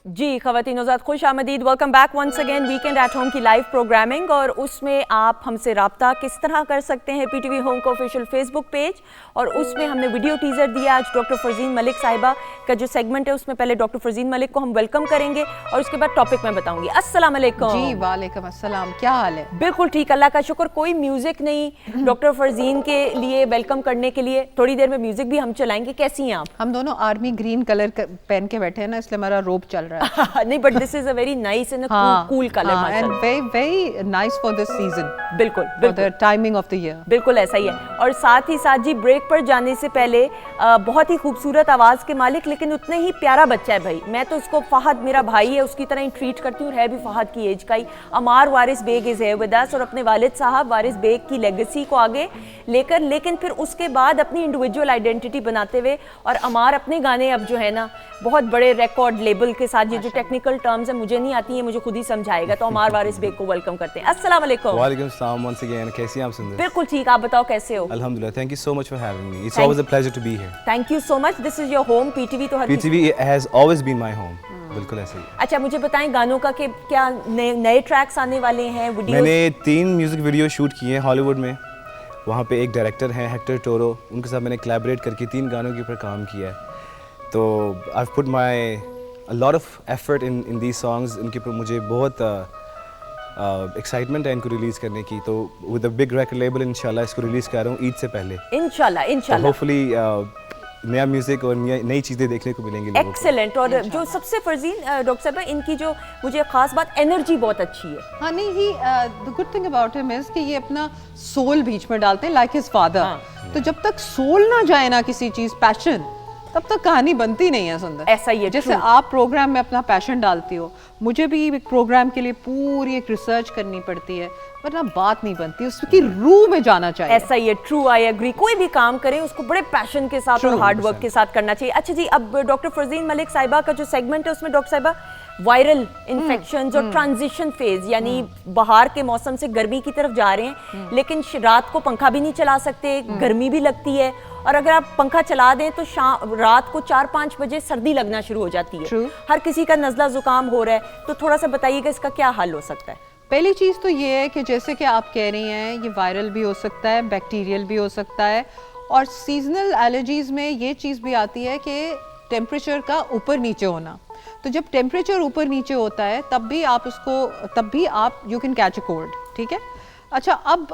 जी ख़वातीन हज़रात, खुश आमदीद, welcome back once again. Weekend at home की लाइव प्रोग्रामिंग, और उसमें आप हमसे रब्ता किस तरह कर सकते हैं? PTV होम का ऑफिशियल फेसबुक पेज, और उसमें हमने वीडियो टीज़र दिया आज डॉक्टर फरजीन मलिक साहिबा का जो सेगमेंट है, उसमें पहले डॉक्टर फरजीन मलिक को हम वेलकम करेंगे और उसके बाद टॉपिक में बताऊंगी। अस्सलाम वालेकुम। जी वालेकुम अस्सलाम, क्या हाल है? बिल्कुल ठीक, अल्लाह का शुक्र। कोई म्यूजिक नहीं डॉक्टर फरजीन के लिए वेलकम करने के लिए, थोड़ी देर में म्यूजिक भी हम चलाएंगे। कैसी हैं आप? हम दोनों आर्मी ग्रीन कलर पहन के बैठे हैं ना, इसलिए हमारा रोब चल रहा है। नहीं, but this is a very nice and cool colour and very nice for this season, बिल्कुल for the timing of the year. बिल्कुल ऐसा ही है। और साथ ही साथ जी, ब्रेक पर जाने से पहले बहुत ही खूबसूरत आवाज़ के मालिक, लेकिन उतने ही प्यारा बच्चा है भाई। मैं तो उसको फहद, मेरा भाई है, उसकी तरह ही ट्रीट करती हूँ, है भी फहद की एज का ही। अमार वारिस बेग इज़ है विद अस, और अपने वालिद साहब वारिस बेग की लेगेसी को आगे लेकर, लेकिन फिर उसके बाद अपनी इंडिविजुअल आइडेंटिटी बनाते हुए। और अमार अपने गाने अब जो है ना, बहुत बड़े रिकॉर्ड लेबल के साथ, ये जो टेक्निकल टर्म्स है मुझे नहीं आती है, मुझे खुद ही समझाएगा। तो अमार वारिस बेग को वेलकम करते हैं। अस्सलाम वालेकुम। वालेकुम सलाम वंस अगेन। कैसी हैं आप सुंदर? बिल्कुल ठीक, आप बताओ कैसे हो? अल्हम्दुलिल्लाह, thank you so much for having me. It's always a pleasure to be here. Thank you so much. This is your home. PTV तो हर PTV has always been my home. बिल्कुल ऐसे ही। अच्छा, मुझे बताएं गानों का कि क्या नए ट्रैक्स आने वाले हैं? वीडियो मैंने 3 म्यूजिक वीडियो शूट किए हैं हॉलीवुड में। वहाँ पे एक डायरेक्टर हैं हेक्टर टोरो, उनके साथ मैंने कोलैबोरेट करके 3 गानों के ऊपर काम किया है। तो I have put my a lot of effort in these songs. इनके ऊपर मुझे बहुत एक्साइटमेंट है इनको रिलीज़ करने की। तो with a big record label इंशाल्लाह इसको रिलीज़ कर रहा हूँ ईद से पहले। इंशाल्लाह होपफुली नया म्यूजिक और नई चीज़ें देखने को मिलेंगी लोगों को। एक्सेलेंट। और जो सबसे फरजीन डॉक्टर साहब, इनकी जो मुझे खास बात, एनर्जी बहुत अच्छी है। हाँ नहीं, he the good thing about him is कि ये अपना सोल बीच में डालते हैं, लाइक हिज फादर। तो जब तक सोल ना जाए ना किसी चीज, पैशन, तब तक कहानी बनती नहीं है सुंदर। ऐसा ही है, जैसे true। आप प्रोग्राम में अपना पैशन डालती हो, मुझे भी एक प्रोग्राम के लिए पूरी एक रिसर्च करनी पड़ती है, वरना बात नहीं बनती, उसकी रूह में जाना चाहिए। ऐसा ही है, ट्रू, आई एग्री। कोई भी काम करें उसको बड़े पैशन के साथ और हार्ड वर्क के साथ करना चाहिए। अच्छा जी, अब डॉक्टर फरजीन मलिक साहिबा का जो सेगमेंट है उसमें डॉक्टर साहिबा वायरल इन्फेक्शंस और ट्रांजिशन फेज, यानी बाहर के मौसम से गर्मी की तरफ जा रहे हैं, लेकिन रात को पंखा भी नहीं चला सकते, गर्मी भी लगती है, और अगर आप पंखा चला दें तो रात को 4-5 बजे सर्दी लगना शुरू हो जाती है। True। हर किसी का नज़ला जुकाम हो रहा है, तो थोड़ा सा बताइएगा इसका क्या हल हो सकता है? पहली चीज़ तो ये है कि जैसे कि आप कह रही हैं, ये वायरल भी हो सकता है, बैक्टीरियल भी हो सकता है, और सीजनल एलर्जीज में ये चीज़ भी आती है कि टेम्परेचर का ऊपर नीचे होना। तो जब टेम्परेचर ऊपर नीचे होता है तब भी आप you can catch a cold, ठीक है। अच्छा, अब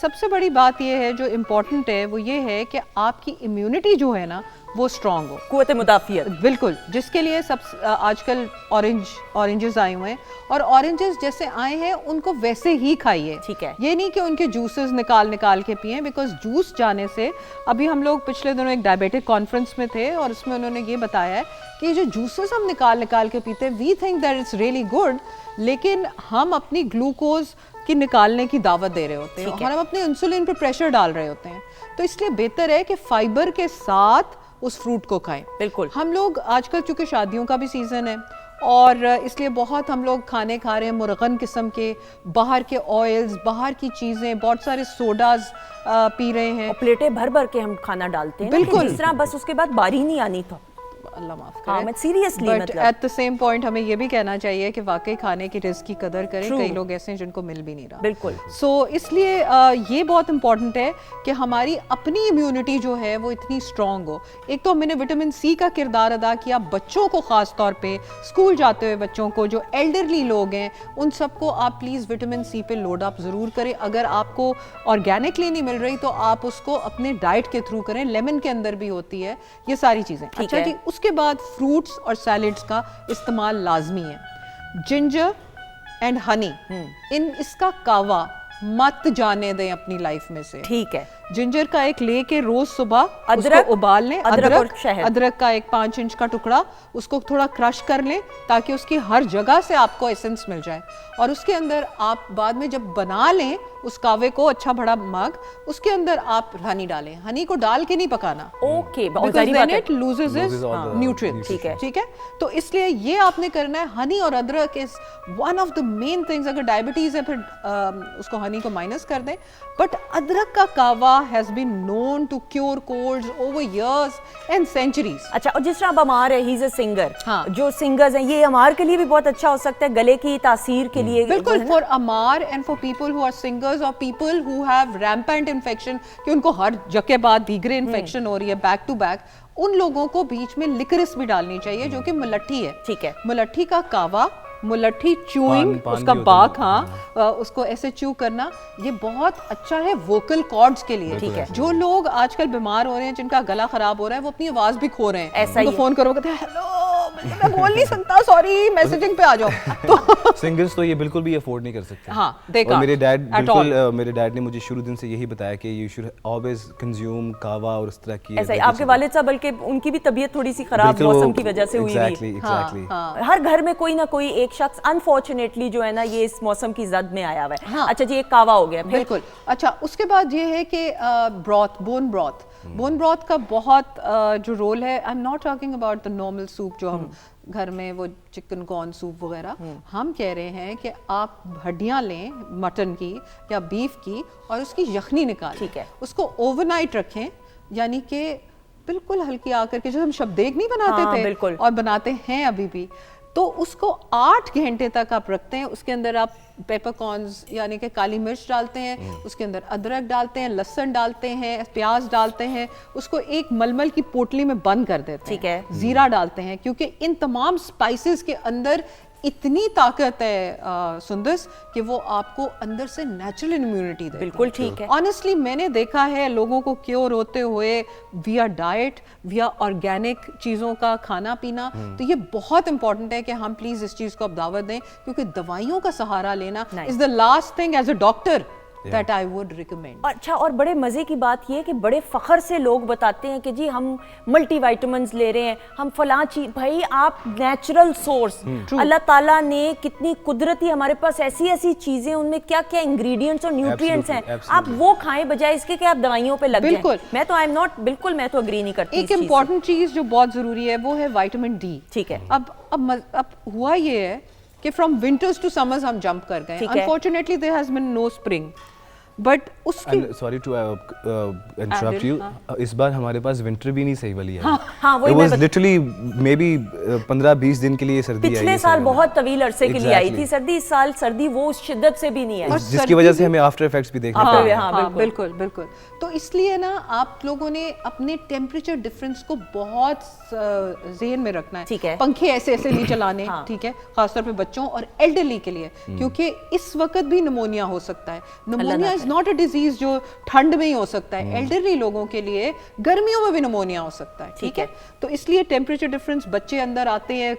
सबसे बड़ी बात ये है जो इम्पोर्टेंट है, वो ये है कि आपकी इम्यूनिटी जो है ना वो स्ट्रांग हो, कुव्वत मुदाफियत। बिल्कुल, जिसके लिए आजकल ऑरेंजेस आए हुए हैं, और ऑरेंजेस जैसे आए हैं उनको वैसे ही खाइए, ठीक है। ये नहीं कि उनके जूसेस निकाल के पिए, बिकॉज जूस जाने से, अभी हम लोग पिछले दिनों एक डायबिटिक कॉन्फ्रेंस में थे और उसमें उन्होंने ये बताया है कि जो जूसेस हम निकाल के पीते हैं, we think that it's really good, लेकिन हम अपनी ग्लूकोज की निकालने की दावत दे रहे होते हैं और हम अपने इंसुलिन पे प्रेशर डाल रहे होते हैं। तो इसलिए बेहतर है कि फाइबर के साथ उस फ्रूट को खाएं। बिल्कुल। हम लोग आजकल चूंकि शादियों का भी सीजन है और इसलिए बहुत हम लोग खाने खा रहे हैं मुरगन किस्म के, बाहर के ऑयल्स, बाहर की चीज़ें, बहुत सारे सोडाज पी रहे हैं, और प्लेटें भर भर के हम खाना डालते हैं, बिल्कुल। जिस तरह बस उसके बाद बारी नहीं आनी तो अल्लाह माफ हाँ, करे। मैं सीरियसली बट मतलब एट द सेम पॉइंट हमें ये भी कहना चाहिए कि वाकई खाने की रिस्क की कदर करें। True। कई लोग ऐसे हैं जिनको मिल भी नहीं रहा। बिल्कुल। सो इसलिए ये बहुत इंपॉर्टेंट है कि हमारी अपनी इम्यूनिटी जो है वो इतनी स्ट्रांग हो। एक तो मैंने विटामिन सी का किरदार अदा किया, बच्चों को ख़ास तौर पे, स्कूल जाते हुए बच्चों को, जो एल्डरली लोग हैं उन सबको आप प्लीज़ विटामिन सी पे लोड अप ज़रूर करें। अगर आपको ऑर्गेनिकली नहीं मिल रही तो आप उसको अपने डाइट के थ्रू करें, लेमन के अंदर भी होती है ये सारी चीज़ें। अच्छा जी, उसके बाद फ्रूट्स और सैलेड्स का इस्तेमाल लाजमी है। जिंजर एंड हनी, इसका कावा मत जाने दें अपनी लाइफ में से। ठीक है। जिंजर का एक लेके रोज सुबह अदरक, उसको उबाल लें, और शहद। अदरक का एक 5 इंच का टुकड़ा, उसको थोड़ा क्रश कर लें ताकि उसकी हर जगह से आपको एसेंस मिल जाए, और उसके अंदर आप बाद में जब बना लें उस कावे को, अच्छा बड़ा मग, उसके अंदर आप हनी डालें। हनी को डाल के नहीं पकाना, okay, it loses it's nutrients, ठीक है। तो इसलिए ये आपने करना है। हनी और अदरक is one of the main things. अगर डायबिटीज है फिर उसको हनी को माइनस कर दें, बट अदरक का कावा has been known to cure colds over years and centuries। अच्छा, और जिस तरह अब अमार है, ही इज अ सिंगर, हाँ। जो सिंगर्स हैं, ये अमार के लिए भी बहुत अच्छा हो सकता है, गले की तासीर के लिए। बिल्कुल, for Amar and for people who are singers और people who have rampant infection, कि उनको हर जगह के बाद दीगरे इन्फेक्शन हो रही है बैक टू बैक, उन लोगों को बीच में लिकरिस भी डालनी चाहिए जो कि मुलट्ठी है। ठीक है। मुलट्ठी का कावा, मुलट्ठी चूइंग, पान उसका भी होता है बाक, हाँ, उसको ऐसे चू करना, ये बहुत अच्छा है वोकल कॉर्ड्स के लिए। ठीक है। जो लोग आजकल बीमार हो रहे हैं, जिनका गला खराब हो रहा है, वो अपनी आवाज भी खो रहे हैं, ऐसा ही उनको फोन करो, कहते हैं हेलो मैं बोल नहीं सकता, सॉरी, मैसेजिंग पे आ जाओ। तो सिंगर्स तो ये बिल्कुल भी अफोर्ड नहीं कर सकते। हाँ, they और मेरे can't डैड at बिल्कुल all। मेरे डैड ने मुझे शुरू दिन से यही बताया कि यू शुड ऑलवेज कंज्यूम कावा और इस तरह की। ऐसा ही आपके वालिद साहब, बल्कि उनकी भी तबीयत थोड़ी सी खराब मौसम की वजह से हुई एग्जैक्टली हुई। एग्जैक्टली। हर घर में कोई ना कोई एक शख्स अनफॉर्चुनेटली जो है ना ये इस मौसम की जद में आया हुआ है। हाँ। अच्छा जी, एक कावा हो गया, फिर बिल्कुल। अच्छा, उसके बाद ये है कि ब्रॉथ, बोन ब्रॉथ का बहुत जो रोल है, आई am not talking about the normal soup जो हम घर में, वो चिकन कॉर्न सूप वगैरह, हम कह रहे हैं कि आप हड्डियां लें मटन की या बीफ की और उसकी यखनी निकालें। ठीक है। उसको ओवरनाइट रखें, यानी कि बिल्कुल हल्की आकर के, जो हम शबदेग नहीं बनाते हाँ, थे बिल्कुल। और बनाते हैं अभी भी, तो उसको 8 घंटे तक आप रखते हैं। उसके अंदर आप पेपरकॉर्न्स यानी कि काली मिर्च डालते हैं, उसके अंदर अदरक डालते हैं, लहसुन डालते हैं, प्याज डालते हैं, उसको एक मलमल की पोटली में बंद कर देते हैं। ठीक है। जीरा डालते हैं, क्योंकि इन तमाम स्पाइसेस के अंदर इतनी ताकत है सुंदस, कि वो आपको अंदर से नेचुरल इम्यूनिटी देती है। बिल्कुल ठीक है। ऑनेस्टली मैंने देखा है लोगों को क्योर होते हुए विया डाइट, विया ऑर्गेनिक चीज़ों का खाना पीना। तो ये बहुत इंपॉर्टेंट है कि हम प्लीज़ इस चीज़ को अब दावत दें, क्योंकि दवाइयों का सहारा लेना is the last thing as a doctor that I would recommend. अच्छा, और बड़े मज़े की बात ये है कि बड़े फ़ख्र से लोग बताते हैं कि जी हम मल्टीविटामिन्स ले रहे हैं, हम फलां चीज़। भाई आप नेचुरल सोर्स, अल्लाह ताला ने कितनी कुदरती हमारे पास ऐसी ऐसी चीज़ें, उनमें क्या क्या इंग्रेडिएंट्स और न्यूट्रिएंट्स हैं, आप वो खाएं बजाय इसके कि आप दवाइयों पे लग जाएं। बिल्कुल। मैं तो आई एम नॉट, बिल्कुल मैं तो अग्री नहीं करती। एक इम्पॉर्टेंट चीज जो बहुत जरूरी है वो है विटामिन डी। ठीक है। अब हुआ ये है कि फ्रॉम विंटर्स टू समर्स हम जंप कर गए। ठीक है। Unfortunately there has been no spring, but उसकी सॉरी टू इंटरप्ट यू, इस बार हमारे पास विंटर भी नहीं सही वाली है। हाँ, वही It मैं was literally maybe 15-20 दिन के लिए सर्दी आई है। पिछले साल बहुत तवील अरसे के लिए आई थी Exactly. सर्दी, इस साल सर्दी वो उस शिद्दत से भी नहीं आई। जिसकी वजह से हमें आफ्टर इफेक्ट्स भी देखने हाँ, पड़े। हाँ, बिल्कुल बिल्कुल। तो इसलिए ना आप लोगों ने अपने टेम्परेचर डिफरेंस को बहुत ज़हन में रखना है। ठीक है। पंखे ऐसे ऐसे नहीं चलाने। हाँ। ठीक है, खासतौर पे बच्चों और एल्डरली के लिए, क्योंकि इस वक्त भी निमोनिया हो सकता है। Pneumonia is not a disease जो ठंड में ही हो सकता है, एल्डरली लोगों के लिए गर्मियों में भी निमोनिया हो सकता है। ठीक है, तो इसलिए टेम्परेचर डिफरेंस, बच्चे अंदर आते हैं,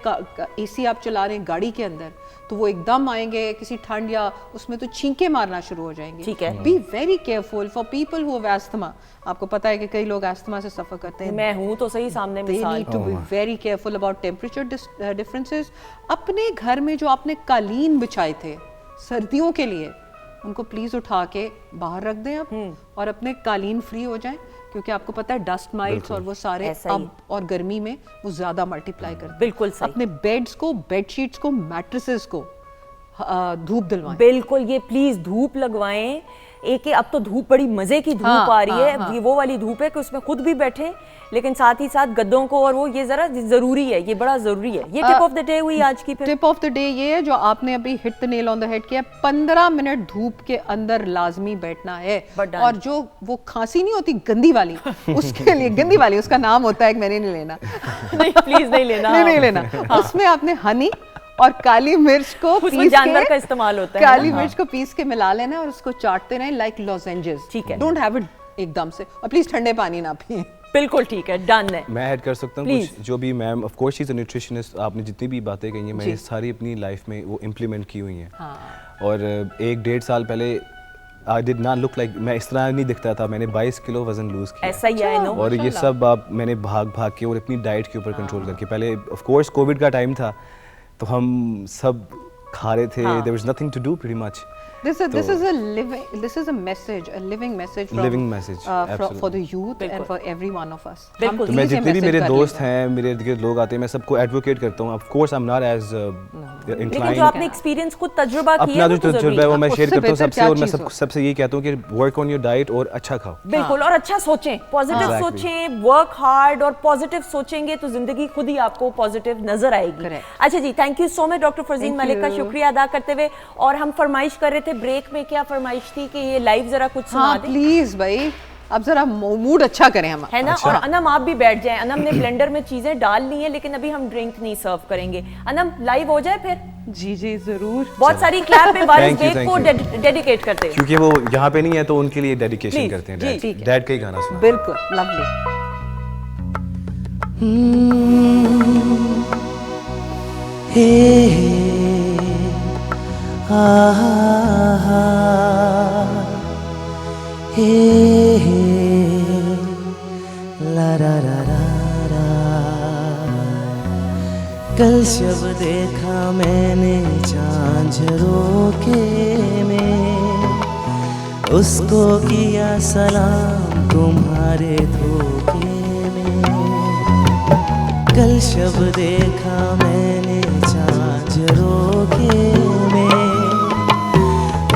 एसी आप चला रहे हैं गाड़ी के अंदर, तो वो एकदम आएंगे किसी ठंड या उसमें, तो छींके मारना शुरू हो जाएंगे। ठीक है। Be very careful for people who have asthma. आपको पता है कि कई लोग एस्थमा से सफर करते हैं। मैं हूँ तो सही सामने They मिसाल। need to be very careful about temperature differences. अपने घर में जो आपने कालीन बिछाए थे सर्दियों के लिए, उनको प्लीज उठा के बाहर रख दें आप, और अपने कालीन फ्री हो जाएं, क्योंकि आपको पता है डस्ट माइट्स और वो सारे ऐसा ही। अब और गर्मी में वो ज्यादा मल्टीप्लाई करते हैं। बिल्कुल सही। अपने बेड्स को, बेडशीट्स को, मैट्रेसेस को धूप दिलवाएं। बिल्कुल, ये प्लीज धूप लगवाएं। एक अब तो धूप बड़ी मजे की धूप आ रही है, ये वो वाली धूप है कि उसमें खुद भी बैठे, लेकिन साथ ही साथ गद्दों को, और वो ये जरा जरूरी है, ये बड़ा जरूरी है। ये टिप ऑफ द डे हुई आज की। फिर टिप ऑफ द डे ये है जो आपने अभी hit the nail on the head किया, 15 मिनट धूप के अंदर लाजमी बैठना है। But done. और जो वो खांसी नहीं होती गंदी वाली, उसके लिए गंदी वाली, उसका नाम होता है, मैंने नहीं लेना। नहीं, प्लीज नहीं लेना। नहीं लेना। उसमें आपने हनी और काली मिर्च को उसमें जानवर का इस्तेमाल होता है। काली मिर्च को पीस के मिला लेना और उसको चाटते रहें लाइक लॉजेंजेस। ठीक है। डोंट हैव इट एकदम से, और प्लीज ठंडे पानी ना पिए। बिल्कुल ठीक है, डन है। मैं ऐड कर सकता हूँ कुछ, जो भी ma'am, of course she is a nutritionist, आपने जितनी भी बातें कही हैं मैंने सारी अपनी लाइफ में वो इम्प्लीमेंट की हुई हैं। और 1-1.5 साल पहले I did not look like, मैं इस तरह नहीं दिखता था। मैंने 22 किलो वजन लूज किया। ऐसा ही है, नो। और ये सब मैंने भाग भाग के और अपनी डाइट के ऊपर कंट्रोल करके, पहले ऑफ कोर्स कोविड का टाइम था तो हम सब खा रहे थे, there was nothing to do pretty much. This is a message, a living message from Living message, absolutely. for the youth and for every one of us. बिल्कुल। तो मैं जितने भी मेरे दोस्त हैं, मेरे इर्द गिर्द लोग आते हैं, मैं सबको एडवोकेट करता हूँ। Of course I am not as लेकिन इंक्लाइंड, जो आपने एक्सपीरियंस खुद तजुर्बा किया अपना है, जो वो तो तजुर्बा जरूरी है वो है। मैं शेयर उससे करता हूँ बेहतर सबसे, क्या और मैं चीज़ हो? सबसे यही कहता हूँ कि वर्क ऑन योर डाइट और अच्छा खाओ। बिल्कुल, और अच्छा सोचें, पॉजिटिव Exactly. सोचें, वर्क हार्ड और पॉजिटिव सोचेंगे तो जिंदगी खुद ही आपको पॉजिटिव नजर आएगी। Correct. अच्छा जी, thank you so much doctor Farzeen Thank Malik का you. शुक्रिया अदा करते हुए। और हम फरमाइश कर रहे थे ब्रेक में, क्या फरमाइश थी कि ये लाइव जरा कुछ सुना हाँ दें, प्लीज भाई, अब जरा मूड अच्छा करें हम। है ना। और अनम आप भी बैठ जाएं। अनम ने ब्लेंडर में चीजें डाल ली हैं, लेकिन अभी हम ड्रिंक नहीं सर्व करेंगे। अनम लाइव हो जाए फिर। जी जी जरूर। बहुत सारी क्लैप में वारिस Thank you, बेग thank को डेडिकेट करते हैं। क्योंकि वो यहाँ पे नहीं है तो उनके लिए डेडिकेशन Please, करते हैं। जी, ठीक है। डैड का ही गाना सुना। बिल्कुल लवली। कल जब देखा मैंने झांझरों के में, उसको किया सलाम तुम्हारे धोखे में। कल जब देखा मैंने झांझरों के में,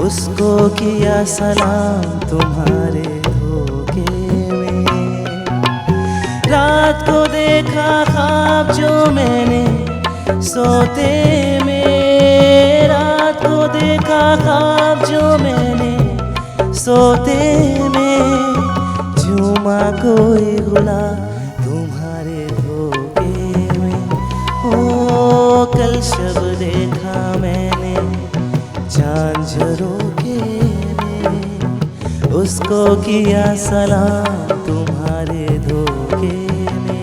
उसको किया सलाम तुम्हारे धोखे में। रात को देखा ख्वाब जो मैंने सोते में, रात को देखा ख्वाब जो मैंने सोते में। झूमा कोई गुला तुम्हारे धोखे में। ओ कल शब देखा मैंने झांझरों के में, उसको किया सलाम तुम्हारे धोखे में।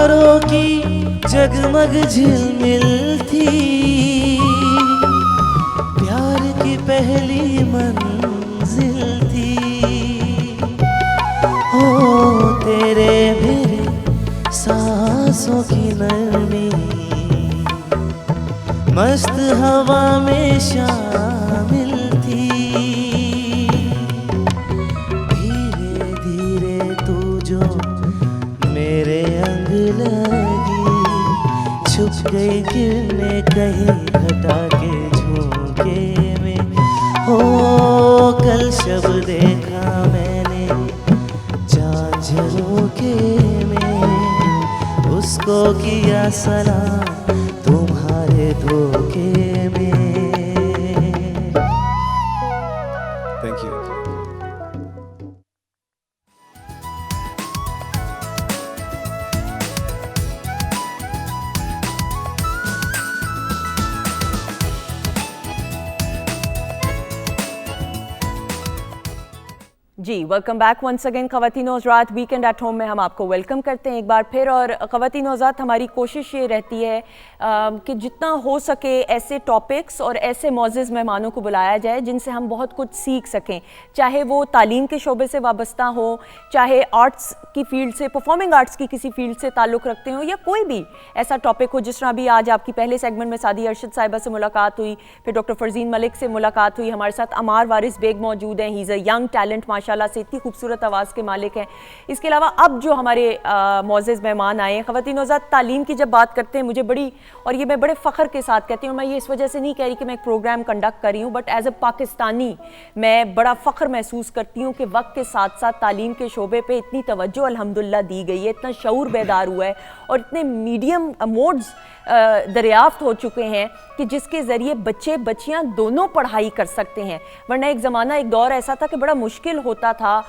सितारों की जगमग झिलमिल थी, प्यार की पहली मंजिल थी। ओ तेरे मेरे सांसों की नरमी मस्त हवा में शामिल थी। धीरे धीरे तू जो मेरे अंग लगी, छुप गई गिरने कहीं घटा के झोंके में। हो कल शब देखा मैंने चाँद झरोखे में, उसको किया सलाम तुम्हारे धोखे में। Thank you. जी वेलकम बैक वंस अगेन। ख़वातीन हज़रात वीकेंड एट होम में हम आपको वेलकम करते हैं एक बार फिर। और ख़वातीन हज़रात हमारी कोशिश ये रहती है कि जितना हो सके ऐसे टॉपिक्स और ऐसे मौज़ज़ मेहमानों को बुलाया जाए जिनसे हम बहुत कुछ सीख सकें, चाहे वो तालीम के शोबे से वाबस्ता हो, चाहे आर्ट्स की फ़ील्ड से, परफॉर्मिंग आर्ट्स की किसी फील्ड से ताल्लुक़ रखते हो, या कोई भी ऐसा टॉपिक हो। जिस तरह भी आज आपकी पहले सेगमेंट में सादी अरशद साहिबा से मुलाकात हुई, फिर डॉक्टर फ़रज़ीन मलिक से मुलाकात हुई, हमारे साथ अमार वारिस बेग मौजूद हैं। He is a young talent माशाल्लाह से, इतनी खूबसूरत आवाज़ के मालिक हैं। इसके अलावा अब जो हमारे मौज़ज़ मेहमान आए हैं, ख़वातीन हज़रात तालीम की जब बात करते हैं, मुझे बड़ी, और ये मैं बड़े फ़ख्र के साथ कहती हूँ, मैं ये इस वजह से नहीं कह रही कि मैं एक प्रोग्राम कंडक्ट कर रही हूँ, बट एज़ अ पाकिस्तानी मैं बड़ा फ़ख्र महसूस करती हूँ कि वक्त के साथ साथ तालीम के शोबे पे इतनी तवज्जो अल्हम्दुलिल्लाह दी गई है, इतना शऊर बेदार हुआ है और इतने मीडियम मोड्स दरियाफ्त हो चुके हैं कि जिसके ज़रिए बच्चे बच्चियां दोनों पढ़ाई कर सकते हैं। वरना एक ज़माना, एक दौर ऐसा था कि बड़ा मुश्किल होता था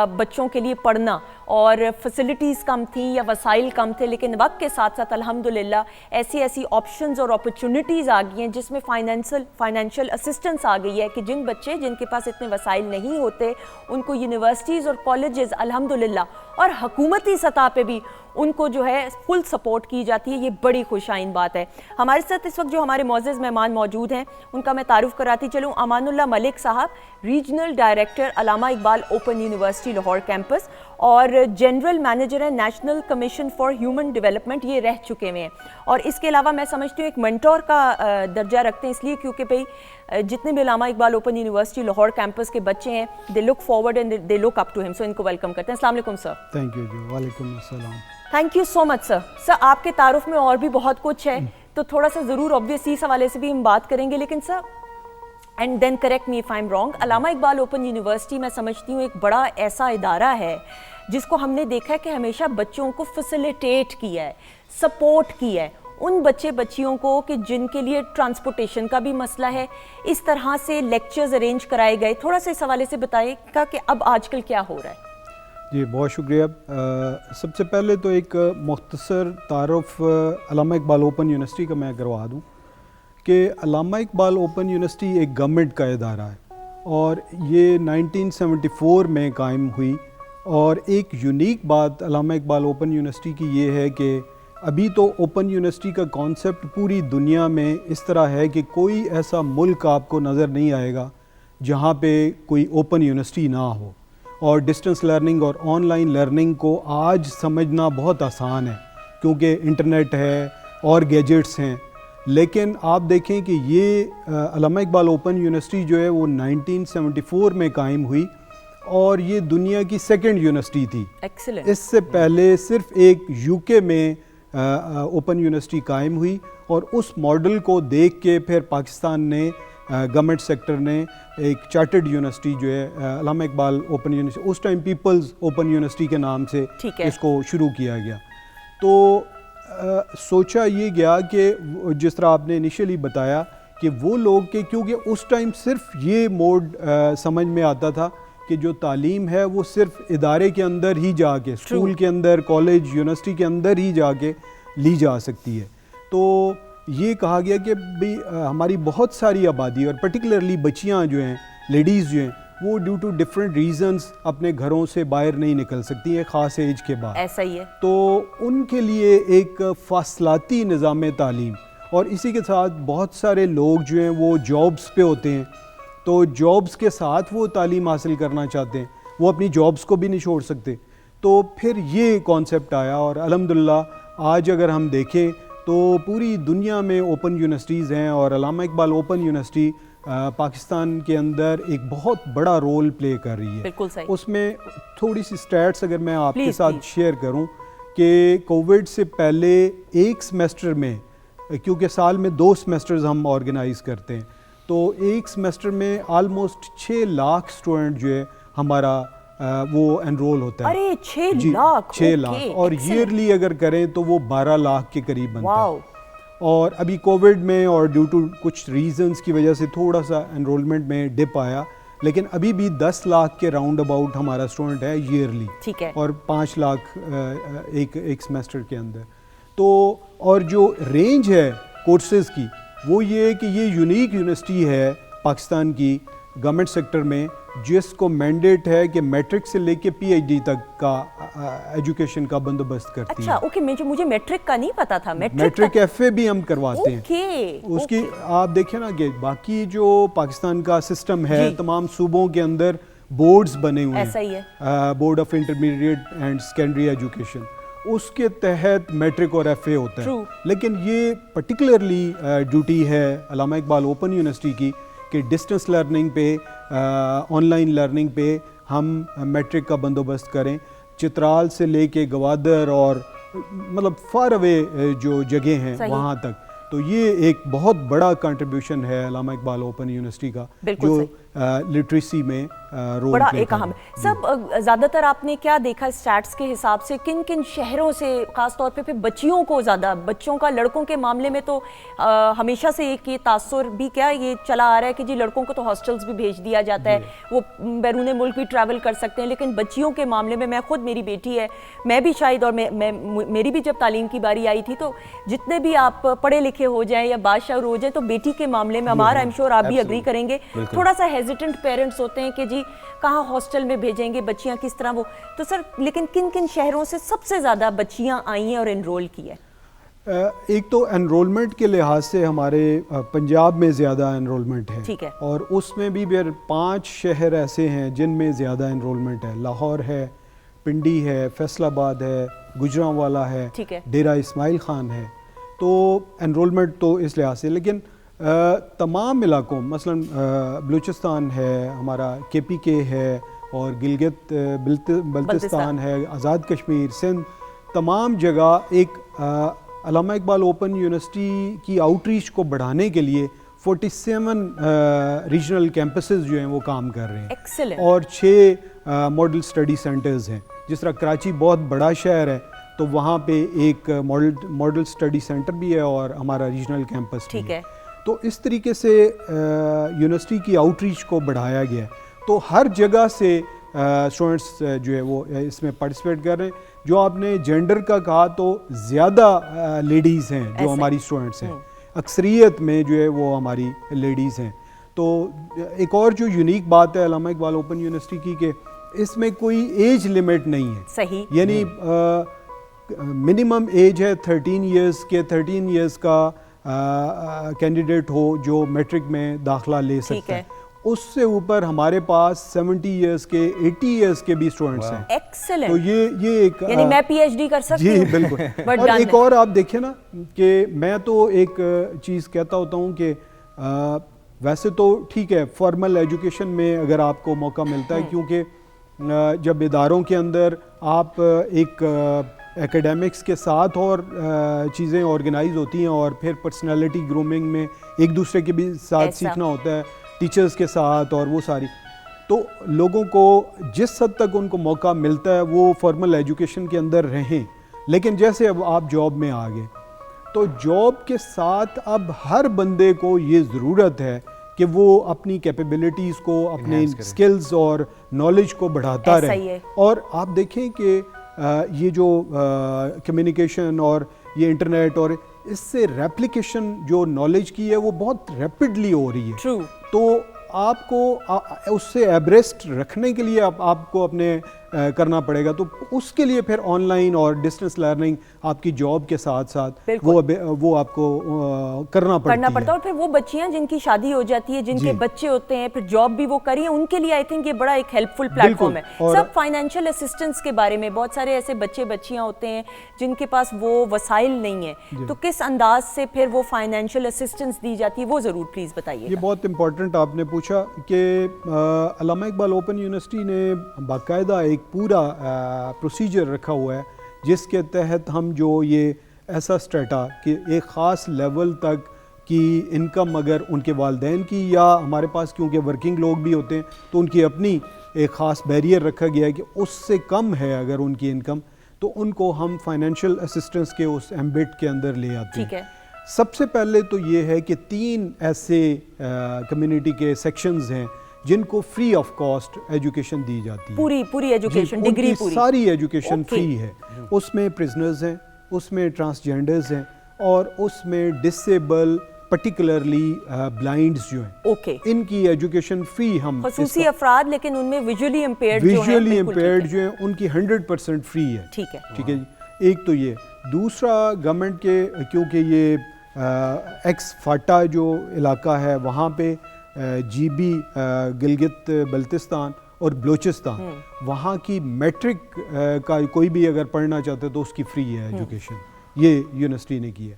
बच्चों के लिए पढ़ना, और फैसिलिटीज़ कम थी या वसाइल कम थे। लेकिन वक्त के साथ साथ अल्हम्दुलिल्लाह ऐसी ऐसी ऑप्शंस और अपॉर्चुनिटीज़ आ गई हैं जिसमें फाइनेंशियल असिस्टेंस आ गई है कि जिन बच्चे जिनके पास इतने वसाइल नहीं होते उनको यूनिवर्सिटीज़ और कॉलेजेस अल्हम्दुलिल्लाह और हुकूमती सतह पे भी उनको जो है फुल सपोर्ट की जाती है। ये बड़ी खुशाइन बात है। हमारे साथ इस वक्त जो हमारे मौजूद मेहमान मौजूद हैं उनका मैं तारुफ कराती चलूँ। अमानुल्लाह मलिक साहब, regional director Allama Iqbal open university Lahore campus और जनरल मैनेजर है national commission for human development, ये रह चुके हुए हैं। और इसके अलावा मैं समझती हूँ एक मेंटोर का दर्जा रखते हैं, इसलिए क्योंकि भाई जितने भी Allama Iqbal open university Lahore campus के बच्चे हैं, they look forward and they look up to him. So इनको वेलकम करते हैं। अस्सलाम वालेकुम सर। थैंक यू जी। वालेकुम अस्सलाम। Thank you so much sir. Sir आपके तारुफ में और भी बहुत कुछ है, तो थोड़ा सा ज़रूर ऑब्वियस इस हवाले से भी हम बात करेंगे, लेकिन sir and then correct me if I am wrong, Allama Iqbal open university मैं समझती हूँ एक बड़ा ऐसा इदारा है जिसको हमने देखा है कि हमेशा बच्चों को फैसिलिटेट किया है, सपोर्ट किया है उन बच्चे बच्चियों को कि जिनके लिए ट्रांसपोर्टेशन का भी मसला है। इस तरह से लेक्चर्स अरेंज कराए गए, थोड़ा सा इस हवाले से बताइएगा कि अब आजकल क्या हो रहा है। जी बहुत शुक्रिया। सबसे पहले तो एक मुख्तसर तारुफ अल्लामा इकबाल ओपन यूनिवर्सिटी का मैं करवा दूँ कि अल्लामा इकबाल ओपन यूनिवर्सिटी एक गवर्नमेंट का इदारा है और ये 1974 में कायम हुई। और एक यूनिक बात अल्लामा इकबाल ओपन यूनिवर्सिटी की ये है कि अभी तो ओपन यूनिवर्सिटी का कॉन्सेप्ट पूरी दुनिया में इस तरह है कि कोई ऐसा मुल्क आपको नज़र नहीं आएगा जहाँ पे कोई ओपन यूनिवर्सिटी ना हो। और डिस्टेंस लर्निंग और ऑनलाइन लर्निंग को आज समझना बहुत आसान है क्योंकि इंटरनेट है और गैजेट्स हैं। लेकिन आप देखें कि ये अल्लामा इकबाल ओपन यूनिवर्सिटी जो है वो 1974 में कायम हुई और ये दुनिया की सेकंड यूनिवर्सिटी थी। एक्सीलेंट। इससे पहले सिर्फ एक यूके में ओपन यूनिवर्सिटी कायम हुई और उस मॉडल को देख के फिर पाकिस्तान ने गवर्नमेंट सेक्टर ने एक चार्टर्ड यूनिवर्सिटी जो है अल्लामा इकबाल ओपन यूनिवर्सिटी, उस टाइम पीपल्स ओपन यूनिवर्सिटी के नाम से इसको शुरू किया गया। तो सोचा ये गया कि जिस तरह आपने इनिशियली बताया कि वो लोग के, क्योंकि उस टाइम सिर्फ ये मोड समझ में आता था कि जो तालीम है वो सिर्फ इदारे के अंदर ही जाके, स्कूल के अंदर, कॉलेज, यूनिवर्सिटी के अंदर ही जाके ली जा सकती है। तो ये कहा गया कि भाई हमारी बहुत सारी आबादी और पर्टिकुलरली बच्चियां जो हैं, लेडीज़ जो हैं, वो ड्यू टू डिफरेंट रीजंस अपने घरों से बाहर नहीं निकल सकती हैं ख़ास एज के बाद। ऐसा ही है। तो उनके लिए एक फासलाती निज़ाम तालीम, और इसी के साथ बहुत सारे लोग जो हैं वो जॉब्स पे होते हैं, तो जॉब्स के साथ वो तालीम हासिल करना चाहते हैं, वो अपनी जॉब्स को भी नहीं छोड़ सकते। तो फिर ये कॉन्सेप्ट आया और अल्हम्दुलिल्लाह आज अगर हम देखें तो पूरी दुनिया में ओपन यूनिवर्सिटीज़ हैं और अल्लामा इकबाल ओपन यूनिवर्सिटी पाकिस्तान के अंदर एक बहुत बड़ा रोल प्ले कर रही है। बिल्कुल सही। उसमें थोड़ी सी स्टैट्स अगर मैं आपके Please, साथ please. शेयर करूं कि कोविड से पहले एक सेमेस्टर में, क्योंकि साल में 2 सेमेस्टर्स हम ऑर्गेनाइज करते हैं, तो एक सेमेस्टर में आलमोस्ट 6 लाख स्टूडेंट जो है हमारा वो एनरोल होता है। अरे 6 जी, लाख 6 लाख, और ईयरली अगर करें तो वो 12 लाख के करीब बनता है। वाओ। और अभी कोविड में और ड्यू टू कुछ रीजंस की वजह से थोड़ा सा एनरोलमेंट में डिप आया, लेकिन अभी भी 10 लाख के राउंड अबाउट हमारा स्टूडेंट है ईयरली। ठीक है। और 5 लाख एक सेमेस्टर के अंदर। तो और जो रेंज है कोर्सेज की वो ये है कि ये यूनिक यूनिवर्सिटी है पाकिस्तान की गवर्नमेंट सेक्टर में जिसको मैंडेट है कि मैट्रिक से लेके पीएचडी तक का एजुकेशन का बंदोबस्त करती अच्छा, है। ओके, मुझे मैट्रिक का नहीं पता था। मैट्रिक एफए भी हम करवाते हैं। ओके, उसकी आप देखें ना कि बाकी जो पाकिस्तान का सिस्टम है, तमाम सूबों के अंदर बोर्ड्स बने हुए हैं, ऐसा ही है। Board of intermediate and secondary education, उसके तहत मैट्रिक और एफए होता है। True. लेकिन ये पर्टिकुलरली ड्यूटी है अल्लामा इकबाल ओपन यूनिवर्सिटी की कि डिस्टेंस लर्निंग पे, ऑनलाइन लर्निंग पे हम मैट्रिक का बंदोबस्त करें। चित्राल से लेके गवादर और मतलब फार अवे जो जगह हैं सही। वहाँ तक, तो ये एक बहुत बड़ा कंट्रीब्यूशन है अल्लामा इकबाल ओपन यूनिवर्सिटी का, बिल्कुल जो लिटरेसी में रोल बड़ा प्ले एक कर अहम रहा है। सब। ज़्यादातर आपने क्या देखा स्टैट्स के हिसाब से, किन किन शहरों से ख़ास तौर पे फिर बच्चियों को ज़्यादा, बच्चों का, लड़कों के मामले में तो हमेशा से एक ये तासुर भी क्या ये चला आ रहा है कि जी लड़कों को तो हॉस्टल्स भी भेज दिया जाता है, वो बैरून मुल्क भी ट्रैवल कर सकते हैं, लेकिन बच्चियों के मामले में, मैं खुद, मेरी बेटी है, मैं भी शायद, और मेरी भी जब तालीम की बारी आई थी, तो जितने भी आप पढ़े लिखे हो जाएं या बादशाह हो जाएं, तो बेटी के मामले में हमारा, आई एम श्योर आप भी अग्री करेंगे, थोड़ा सा हेजिटेंट पेरेंट्स होते हैं कि जी कहाँ हॉस्टल में भेजेंगे बच्चियाँ, किस तरह वो। तो सर लेकिन किन किन शहरों से सबसे ज़्यादा बच्चियाँ आई हैं और एनरोल की है? एक तो एनरोलमेंट के लिहाज से हमारे पंजाब में ज़्यादा एनरोलमेंट है। ठीक है। और उसमें भी 5 शहर ऐसे हैं जिनमें ज़्यादा एनरोलमेंट है। लाहौर है, पिंडी है, फैसलाबाद है, गुजरांवाला है, ठीक है। डेरा इस्माइल खान है। तो एनरोलमेंट तो इस लिहाज से, लेकिन तमाम इलाकों, मसलन बलूचिस्तान है, हमारा KPK है, और गिलगित बल्तिस्तान है, आज़ाद कश्मीर, सिंध, तमाम जगह एक अल्लामा इकबाल ओपन यूनिवर्सिटी की आउटरीच को बढ़ाने के लिए 47 रीजनल कैंपसेस जो हैं वो काम कर रहे हैं। Excellent. और 6 मॉडल स्टडी सेंटर्स हैं। जिस तरह कराची बहुत बड़ा शहर है, तो वहाँ पे एक मॉडल स्टडी सेंटर भी है और हमारा रीजनल कैंपस भी ठीक है। तो इस तरीके से यूनिवर्सिटी की आउटरीच को बढ़ाया गया है। तो हर जगह से स्टूडेंट्स जो है वो इसमें पार्टिसिपेट कर रहे हैं। जो आपने जेंडर का कहा, तो ज़्यादा लेडीज़ हैं जो हमारी स्टूडेंट्स हैं, अक्सरियत में जो है वो हमारी लेडीज़ हैं। तो एक और जो यूनिक बात है अल्लामा इकबाल ओपन यूनिवर्सिटी की, कि इसमें कोई एज लिमिट नहीं है। सही। यानी मिनिमम एज है 13 इयर्स के, 13 इयर्स का कैंडिडेट हो जो मैट्रिक में दाखला ले सकता है। उससे ऊपर हमारे पास 70 इयर्स के, 80 इयर्स के भी स्टूडेंट्स हैं। एक्सीलेंट। तो ये एक, यानी मैं PhD कर सकती हूँ। जी बिल्कुल। और एक और आप देखें ना कि मैं तो एक चीज़ कहता होता हूँ कि वैसे तो ठीक है, फॉर्मल एजुकेशन में अगर आपको मौका मिलता है, क्योंकि जब इदारों के अंदर आप एक एकेडमिक्स के साथ और चीज़ें ऑर्गेनाइज होती हैं, और फिर पर्सनालिटी ग्रूमिंग में एक दूसरे के भी साथ सीखना होता है, टीचर्स के साथ, और वो सारी, तो लोगों को जिस हद तक उनको मौका मिलता है वो फॉर्मल एजुकेशन के अंदर रहें। लेकिन जैसे अब आप जॉब में आ गए, तो जॉब के साथ अब हर बंदे को ये ज़रूरत है कि वो अपनी कैपेबिलिटीज़ को, अपने स्किल्स और नॉलेज को बढ़ाता रहे। और आप देखें कि ये जो कम्युनिकेशन और ये इंटरनेट और इससे रेप्लिकेशन जो नॉलेज की है वो बहुत रैपिडली हो रही है। True. तो आपको उससे एब्रेस्ट रखने के लिए आपको अपने करना पड़ेगा, तो उसके लिए फिर ऑनलाइन और डिस्टेंस लर्निंग आपकी जॉब के साथ साथ वो आपको करना पड़ता है। और फिर वो बच्चियां जिनकी शादी हो जाती है, जिनके बच्चे होते हैं, फिर जॉब भी वो करिए, उनके लिए आई थिंक ये बड़ा एक हेल्पफुल प्लेटफॉर्म है। सब फाइनेंशियल असिस्टेंस के बारे में, बहुत सारे ऐसे बच्चे बच्चियां होते हैं जिनके पास वो वसाइल नहीं है, तो किस अंदाज से फिर वो फाइनेंशियल असिस्टेंस दी जाती है, वो जरूर प्लीज बताइए। ये बहुत इंपॉर्टेंट आपने पूछा कि अल्लामा इकबाल ओपन यूनिवर्सिटी ने बाकायदा एक पूरा प्रोसीजर रखा हुआ है जिसके तहत हम जो ये ऐसा स्टेटा कि एक ख़ास लेवल तक की इनकम अगर उनके वालिदैन की या हमारे पास क्योंकि वर्किंग लोग भी होते हैं तो उनकी अपनी एक ख़ास बैरियर रखा गया है कि उससे कम है अगर उनकी इनकम, तो उनको हम फाइनेंशियल असिस्टेंस के उस एम्बिट के अंदर ले आते हैं। सबसे पहले तो ये है कि 3 ऐसे कम्युनिटी के सेक्शंस हैं जिनको फ्री ऑफ कॉस्ट एजुकेशन दी जाती है। पूरी एजुकेशन, डिग्री पूरी, सारी एजुकेशन फ्री है। उसमें प्रिजनर्स हैं, उसमें ट्रांसजेंडर्स हैं और उसमें डिसेबल पर्टिकुलरली ब्लाइंड्स जो हैं, इनकी एजुकेशन फ्री हम खसूसी अफराद, लेकिन उनमें विजुअली इम्पेयर्ड जो हैं उनकी 100% फ्री है। ठीक है जी। एक तो ये, दूसरा गवर्नमेंट के क्योंकि ये एक्स फाटा जो इलाका है वहाँ पे GB गिलगित बल्तिस्तान और बलूचिस्तान, वहाँ की मैट्रिक का कोई भी अगर पढ़ना चाहते हो तो उसकी फ्री है एजुकेशन, ये यूनिवर्सिटी ने की है।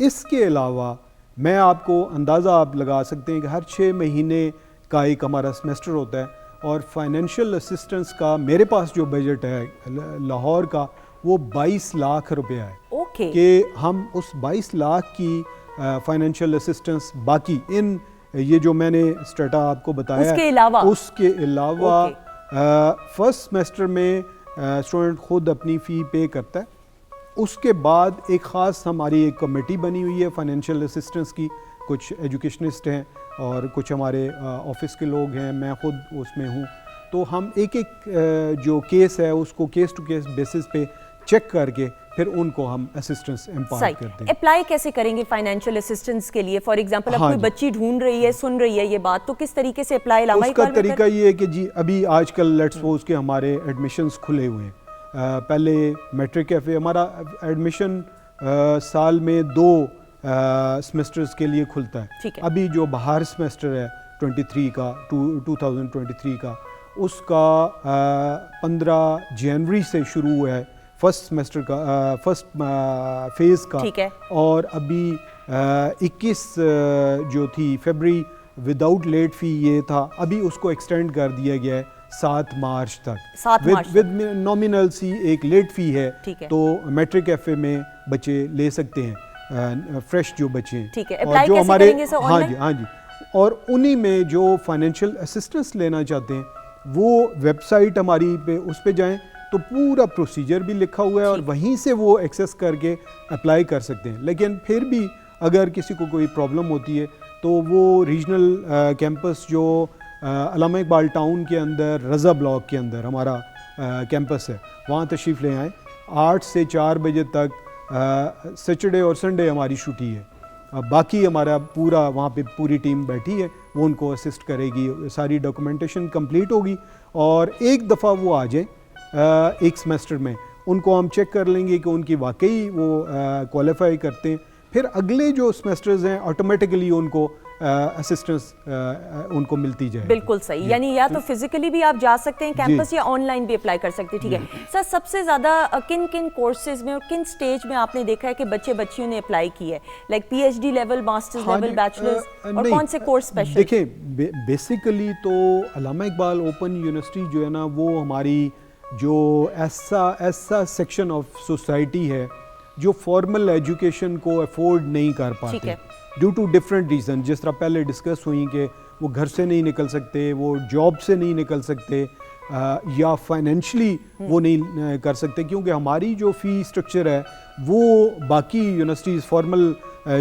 इसके अलावा मैं आपको अंदाज़ा आप लगा सकते हैं कि हर 6 महीने का एक हमारा सेमेस्टर होता है और फाइनेंशियल असिस्टेंस का मेरे पास जो बजट है लाहौर का वो 22 लाख रुपया है कि हम उस 22 लाख की फाइनेंशियल असिस्टेंस बाकी इन ये जो मैंने स्टेटा आपको बताया उसके अलावा फर्स्ट सेमेस्टर में स्टूडेंट खुद अपनी फ़ी पे करता है। उसके बाद एक ख़ास हमारी एक कमेटी बनी हुई है फाइनेंशियल असिस्टेंस की, कुछ एजुकेशनिस्ट हैं और कुछ हमारे ऑफिस के लोग हैं, मैं खुद उसमें हूँ। तो हम एक जो केस है उसको केस टू केस बेसिस पे चेक करके फिर उनको हम असिस्टेंस इम्पार्ट करते हैं। अप्लाई कैसे करेंगे फाइनेंशियल असिस्टेंस के लिए? फॉर एग्जांपल अब कोई बच्ची ढूंढ रही है, सुन रही है ये बात, तो किस तरीके से अप्लाई? उसका तरीका ये है कि जी अभी आजकल लेट्स सपोज के हमारे एडमिशन्स खुले हुए हैं। पहले मैट्रिक कैफे हमारा एडमिशन साल में 2 सेमेस्टर्स के लिए खुलता है। अभी जो बाहर सेमेस्टर है 23 का 2023 का, उसका 15 जनवरी से शुरू हुआ है फर्स्ट सेमेस्टर का, फर्स्ट फेज़ का, और अभी 21 जो थी फरवरी विदाउट लेट फ़ी ये था, अभी उसको एक्सटेंड कर दिया गया है 7 मार्च तक विद नॉमिनल सी एक लेट फ़ी है। तो मैट्रिक एफ में बच्चे ले सकते हैं, फ्रेश जो बच्चे हैं और जो हमारे हाँ जी और उन्हीं में जो फाइनेंशियल असिस्टेंस लेना चाहते हैं वो वेबसाइट हमारी पे उस पे जाएं तो पूरा प्रोसीजर भी लिखा हुआ है और वहीं से वो एक्सेस करके अप्लाई कर सकते हैं। लेकिन फिर भी अगर किसी को कोई प्रॉब्लम होती है तो वो रीजनल कैंपस जो अल्लामा इकबाल टाउन के अंदर रज़ा ब्लॉक के अंदर हमारा कैंपस है, वहाँ तशरीफ़ ले आएँ। 8 से 4 बजे तक सैटरडे और संडे हमारी छुट्टी है। बाकी हमारा पूरा वहाँ पे पूरी टीम बैठी है, वो उनको असिस्ट करेगी, सारी डॉक्यूमेंटेशन कंप्लीट होगी और एक दफ़ा वो आ जाए एक सेमेस्टर में, उनको हम चेक कर लेंगे कि उनकी वाकई वो क्वालिफाई करते हैं। फिर अगले जो सेमेस्टर्स हैं ऑटोमेटिकली उनको असिस्टेंस उनको मिलती जाए। बिल्कुल सही, यानी या तो फिजिकली भी आप जा सकते हैं कैंपस या ऑनलाइन भी अप्लाई कर सकते हैं। ठीक है सर, सबसे ज़्यादा किन किन कोर्सेज में और किन स्टेज में आपने देखा है कि बच्चे बच्चियों ने अप्लाई की है, like PhD level, masters level, bachelors, और कौन से कोर्स स्पेशल? देखिए बेसिकली तो अल्लामा इकबाल ओपन यूनिवर्सिटी जो है ना, वो हमारी जो ऐसा सेक्शन ऑफ सोसाइटी है जो फॉर्मल एजुकेशन को अफोर्ड नहीं कर पाते ड्यू टू डिफरेंट रीज़न, जिस तरह पहले डिस्कस हुई कि वो घर से नहीं निकल सकते, वो जॉब से नहीं निकल सकते या फाइनेंशली वो नहीं कर सकते, क्योंकि हमारी जो फ़ी स्ट्रक्चर है वो बाकी यूनिवर्सिटीज़ फॉर्मल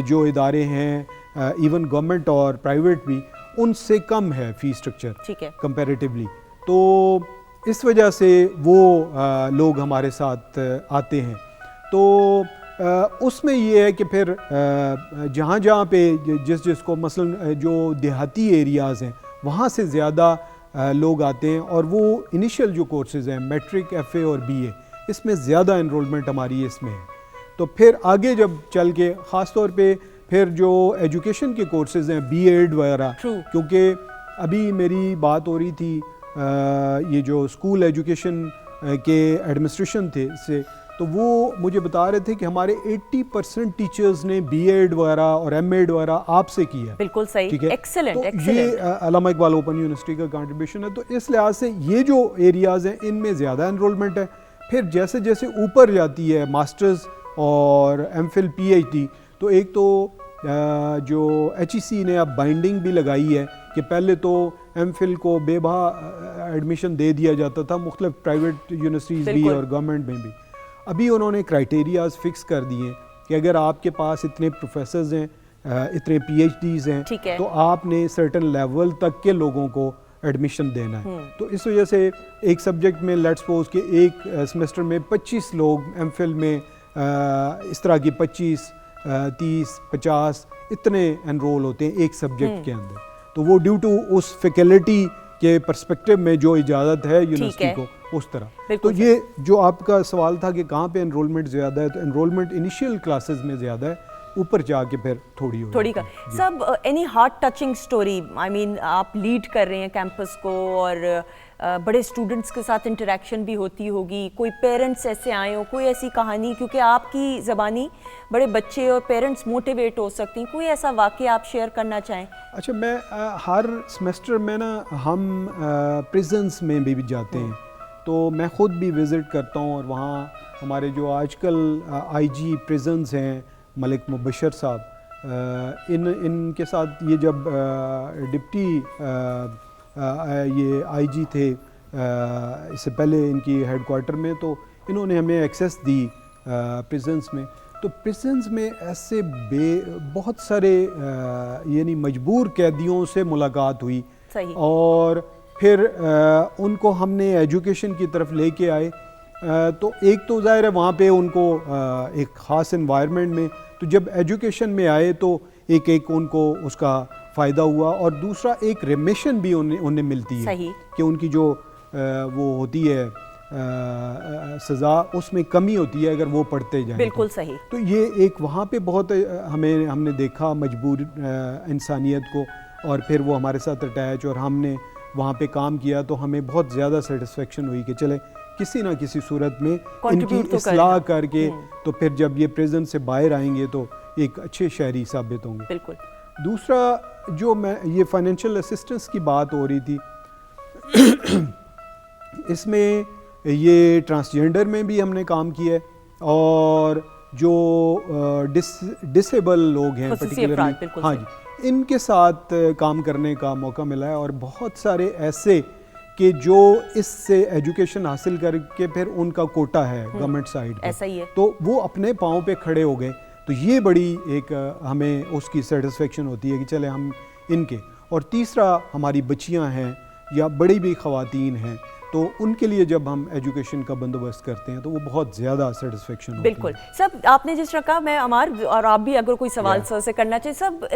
जो इदारे हैं इवन गवर्नमेंट और प्राइवेट भी, उनसे कम है फ़ी स्ट्रक्चर कंपैरेटिवली। तो इस वजह से वो लोग हमारे साथ आते हैं। तो उसमें ये है कि फिर जहाँ पे जिसको मसलन जो देहाती एरियाज़ हैं वहाँ से ज़्यादा लोग आते हैं, और वो इनिशियल जो कोर्सेज़ हैं मैट्रिक, FA और BA, इसमें ज़्यादा इनरोलमेंट हमारी इसमें है। तो फिर आगे जब चल के ख़ास तौर पे फिर जो एजुकेशन के कोर्सेज़ हैं B.Ed वगैरह, क्योंकि अभी मेरी बात हो रही थी ये जो स्कूल एजुकेशन के एडमिनिस्ट्रेशन थे से, तो वो मुझे बता रहे थे कि हमारे 80% टीचर्स ने B.Ed वगैरह और M.Ed वगैरह आपसे किया है। बिल्कुल सही, ठीक है, एक्सीलेंट, तो एक्सीलेंट। ये अल्लामा इकबाल ओपन यूनिवर्सिटी का कंट्रीब्यूशन है। तो इस लिहाज से ये जो एरियाज़ हैं इनमें ज़्यादा एनरोलमेंट है। फिर जैसे जैसे ऊपर जाती है मास्टर्स और MPhil PhD, तो एक तो जो HEC ने अब बाइंडिंग भी लगाई है कि पहले तो MPhil को बेबहा एडमिशन दे दिया जाता था मुख्तलिफ प्राइवेट यूनिवर्सिटीज़ भी और गवर्नमेंट में भी। अभी उन्होंने क्राइटेरियाज फिक्स कर दिए कि अगर आपके पास इतने प्रोफेसर्स हैं, इतने PhDs हैं, तो आपने सर्टन लेवल तक के लोगों को एडमिशन देना है। तो इस वजह से एक सब्जेक्ट में लेट्स सपोज कि एक सेमेस्टर में 25 लोग MPhil में इस तरह की 25, 30, 50 इतने एनरोल होते हैं एक सब्जेक्ट के अंदर। तो वो ड्यू टू उस फैकल्टी के पर्सपेक्टिव में जो इजाज़त है यूनिवर्सिटी को, उस तरह। तो ये जो आपका सवाल था कि कहाँ पे एनरोलमेंट ज़्यादा है, तो एनरोलमेंट इनिशियल क्लासेस में ज़्यादा है, ऊपर जाके फिर थोड़ी का। सब any heart touching story, I mean आप लीड कर रहे हैं कैंपस को और बड़े स्टूडेंट्स के साथ इंटरेक्शन भी होती होगी, कोई पेरेंट्स ऐसे आए हो, कोई ऐसी कहानी, क्योंकि आपकी ज़बानी बड़े बच्चे और पेरेंट्स मोटिवेट हो सकती हैं, कोई ऐसा वाक़या आप शेयर करना चाहें? अच्छा, मैं हर सेमेस्टर में ना हम प्रिजन्स में भी जाते हैं, तो मैं ख़ुद भी विज़िट करता हूँ, और वहाँ हमारे जो आजकल IG प्रिजन्स हैं मलिक मुबशर साहब, इनके साथ ये जब डिप्टी ये IG थे इससे पहले इनकी हेडक्वार्टर में, तो इन्होंने हमें एक्सेस दी प्रिजन्स में। तो प्रिजन्स में ऐसे बहुत सारे यानी मजबूर कैदियों से मुलाकात हुई, और फिर उनको हमने एजुकेशन की तरफ लेके आए। तो एक तो ज़ाहिर है वहाँ पे उनको एक ख़ास एनवायरनमेंट में, तो जब एजुकेशन में आए तो एक एक उनको उसका फ़ायदा हुआ, और दूसरा एक रिमिशन भी उन्हें मिलती है कि उनकी जो वो होती है सज़ा, उसमें कमी होती है अगर वो पढ़ते जाएं। बिल्कुल सही। तो ये एक वहाँ पे बहुत हमने देखा मजबूर इंसानियत को, और फिर वो हमारे साथ अटैच, और हमने वहाँ पे काम किया, तो हमें बहुत ज़्यादा सेटिस्फेक्शन हुई कि चले किसी ना किसी सूरत में इनकी इस्लाह करके, तो फिर जब ये प्रिजन से बाहर आएंगे तो एक अच्छे शहरी साबित होंगे। बिल्कुल। दूसरा जो मैं ये फाइनेंशियल असिस्टेंस की बात हो रही थी इसमें ये ट्रांसजेंडर में भी हमने काम किया है, और जो डिसेबल लोग हैं पर्टिकुलरली, हाँ जी, इनके साथ काम करने का मौका मिला है, और बहुत सारे ऐसे कि जो इससे एजुकेशन हासिल करके फिर उनका कोटा है गवर्नमेंट साइड, ऐसा ही है, तो वो अपने पाँव पे खड़े हो गए। तो ये बड़ी एक हमें उसकी सेटिस्फेक्शन होती है कि चले हम इनके। और तीसरा हमारी बच्चियां हैं या बड़ी भी ख़वातीन हैं, तो उनके लिए जब हम एजुकेशन का बंदोबस्त करते हैं तो वो बहुत ज़्यादा सेटिस्फेक्शन होती है। बिल्कुल। सब आपने जिस तरह कहा, मैं अमार और आप भी अगर कोई सवाल सर से करना चाहिए, सब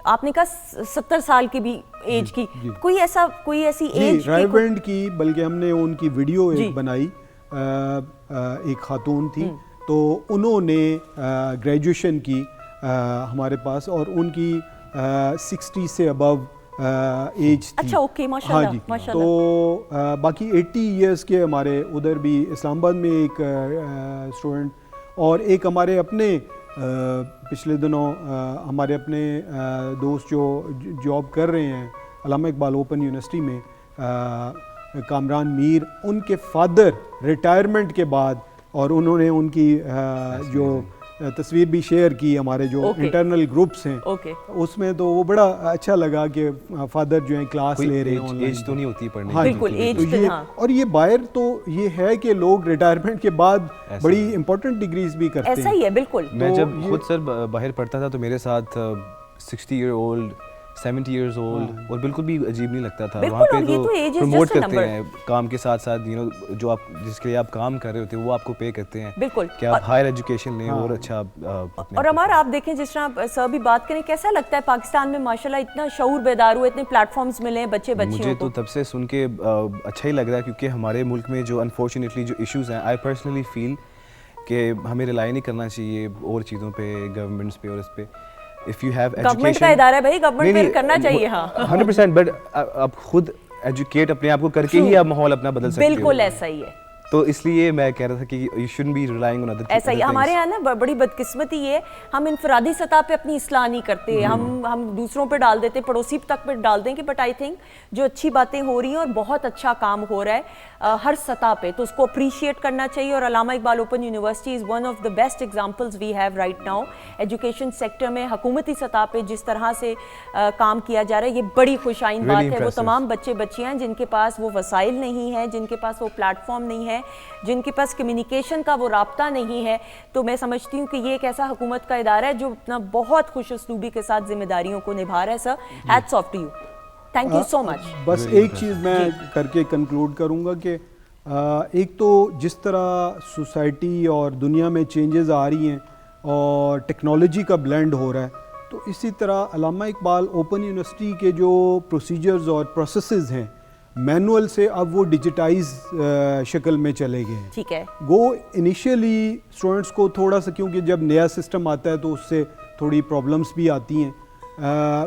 आपने कहा 70 साल की भी एज की, कोई ऐसी एज राइवेंड की, बल्कि हमने उनकी वीडियो एक बनाई, एक खातून थी, तो उन्होंने ग्रेजुएशन की हमारे पास, और उनकी 60 से अबव एज थी। अच्छा, ओके, माशाल्लाह। हाँ जी, माशाल्लाह। तो बाकी 80 इयर्स के हमारे उधर भी इस्लामाबाद में एक स्टूडेंट, और एक हमारे अपने पिछले दिनों हमारे अपने दोस्त जो जॉब कर रहे हैं अल्लामा इकबाल ओपन यूनिवर्सिटी में, कामरान मीर, उनके फादर रिटायरमेंट के बाद, और उन्होंने उनकी जो तस्वीर भी शेयर की हमारे जो इंटरनल ग्रुप्स हैं, उसमें तो वो बड़ा अच्छा लगा कि फादर जो है क्लास ले रहे हैं, एज तो नहीं होती पढ़ने की। हाँ, बिल्कुल, एज तो ये, और ये बाहर तो ये है कि लोग रिटायरमेंट के बाद बड़ी इंपॉर्टेंट डिग्रीज भी करते हैं। ऐसा ही है, बिल्कुल। मैं जब खुद सर बाहर पढ़ता था तो मेरे साथ 60 ईयर ओल्ड 70 years old, और बिल्कुल भी अजीब नहीं लगता था। बिल्कुल, वहाँ पे और ये तो तो age is promote just a करते number। हैं काम के साथ साथ, यू नो, जो आप जिसके लिए आप काम कर रहे होते हैं वो आपको पे करते हैं बिल्कुल। कि आप हायर एजुकेशन लें और अच्छा अपने और हमारा आप देखें, जिस तरह सर भी बात करें, कैसा लगता है पाकिस्तान में माशाल्लाह इतना शऊर बेदार हुआ, इतने प्लेटफॉर्म्स मिले हैं बच्चे मुझे बच्चियों तो को। तब से सुन के अच्छा ही लग रहा है, क्योंकि हमारे मुल्क में जो अनफॉर्चुनेटली जो इश्यूज हैं, आई पर्सनली फील कि हमें रिलाई नहीं करना चाहिए और चीज़ों पे, गवर्नमेंट्स पे और इस पे। इफ़ यू हैव गवर्नमेंट का इदारा है भाई, गवर्नमेंट पे करना चाहिए। हाँ 100%, बट आप खुद एजुकेट अपने आप को करके ही आप माहौल अपना बदल सकते हो। बिल्कुल ऐसा ही है। तो इसलिए मैं कह रहा था कि you shouldn't be relying on other. ऐसा ही हमारे यहाँ ना बड़ी बदकिस्मती है, हम इनफरादी सतह पे अपनी इस्लाह नहीं करते, हम दूसरों पे डाल देते, पड़ोसी तक पे डाल देंगे। बट आई थिंक जो अच्छी बातें हो रही हैं और बहुत अच्छा काम हो रहा है हर सतह पे, तो उसको अप्रिशिएट करना चाहिए। और Allama Iqbal open university is one of the best examples we have right now. Education sector में हुकूमती सतह पे जिस तरह से काम किया जा रहा है, ये बड़ी खुशाइन बात है। वो तमाम बच्चे बच्चियाँ हैं जिनके पास वो वसाइल नहीं है, जिनके पास वो प्लेटफॉर्म नहीं है, जिनके पास कम्युनिकेशन का वो राब्ता नहीं है, तो मैं समझती हूँ कि ये एक ऐसा हुकूमत का इदारा है जो अपना बहुत खुश उसलूबी के साथ जिम्मेदारियों को निभा रहा है। Sir, hats off to you, thank you so much. बस एक चीज़ मैं करके कंक्लूड करूँगा कि एक तो जिस तरह सोसाइटी और दुनिया में चेंजेस आ रही हैं और टेक्नोलॉजी का ब्लेंड हो रहा है, तो इसी तरह अल्लामा इकबाल ओपन यूनिवर्सिटी के जो प्रोसीजर्स और प्रोसेसेस हैं, मैनुअल से अब वो डिजिटाइज शक्ल में चले गए हैं। ठीक है। वो इनिशियली स्टूडेंट्स को थोड़ा सा, क्योंकि जब नया सिस्टम आता है तो उससे थोड़ी प्रॉब्लम्स भी आती हैं,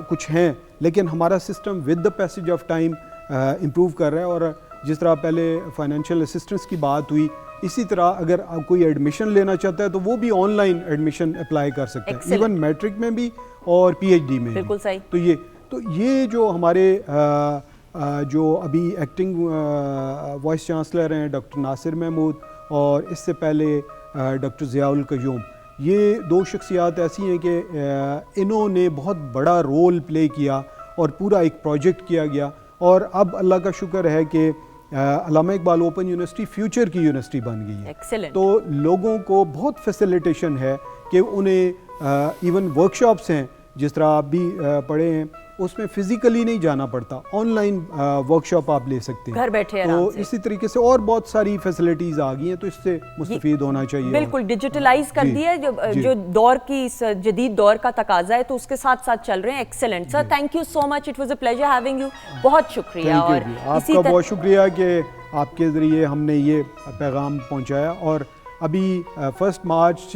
कुछ हैं, लेकिन हमारा system with the passage of time improve कर रहा है। और जिस तरह पहले फाइनेंशियल असिस्टेंस की बात हुई, इसी तरह अगर आप कोई एडमिशन लेना चाहता है तो वो भी ऑनलाइन एडमिशन अप्लाई कर सकते हैं, इवन मैट्रिक में भी और पीएचडी में। बिल्कुल सही। तो ये जो हमारे जो अभी एक्टिंग वाइस चांसलर हैं डॉक्टर नासिर महमूद, और इससे पहले डॉक्टर ज़ियाउल क़य्यूम, ये दो शख्सियात ऐसी हैं कि इन्होंने बहुत बड़ा रोल प्ले किया और पूरा एक प्रोजेक्ट किया गया। और अब अल्लाह का शुक्र है कि अल्लामा इकबाल ओपन यूनिवर्सिटी फ्यूचर की यूनिवर्सिटी बन गई है। Excellent। तो लोगों को बहुत फैसिलिटेशन है कि उन्हें इवन वर्कशॉप्स हैं, जिस तरह आप भी पढ़े हैं, उसमें फिजिकली नहीं जाना पड़ता, ऑनलाइन वर्कशॉप आप ले सकते हैं घर बैठे तो आराम से। इसी तरीके से और बहुत सारी फैसिलिटीज़ आ गई हैं, तो इससे मुस्तफीद होना चाहिए। बिल्कुल डिजिटलाइज कर दिया है, जो दौर की इस जदीद दौर का तकाजा है, तो उसके साथ साथ चल रहे हैं। Excellent sir, thank you so much, it was a pleasure having you, बहुत शुक्रिया। और आपका बहुत शुक्रिया कि आपके ज़रिए हमने ये पैगाम पहुंचाया। और अभी 1 मार्च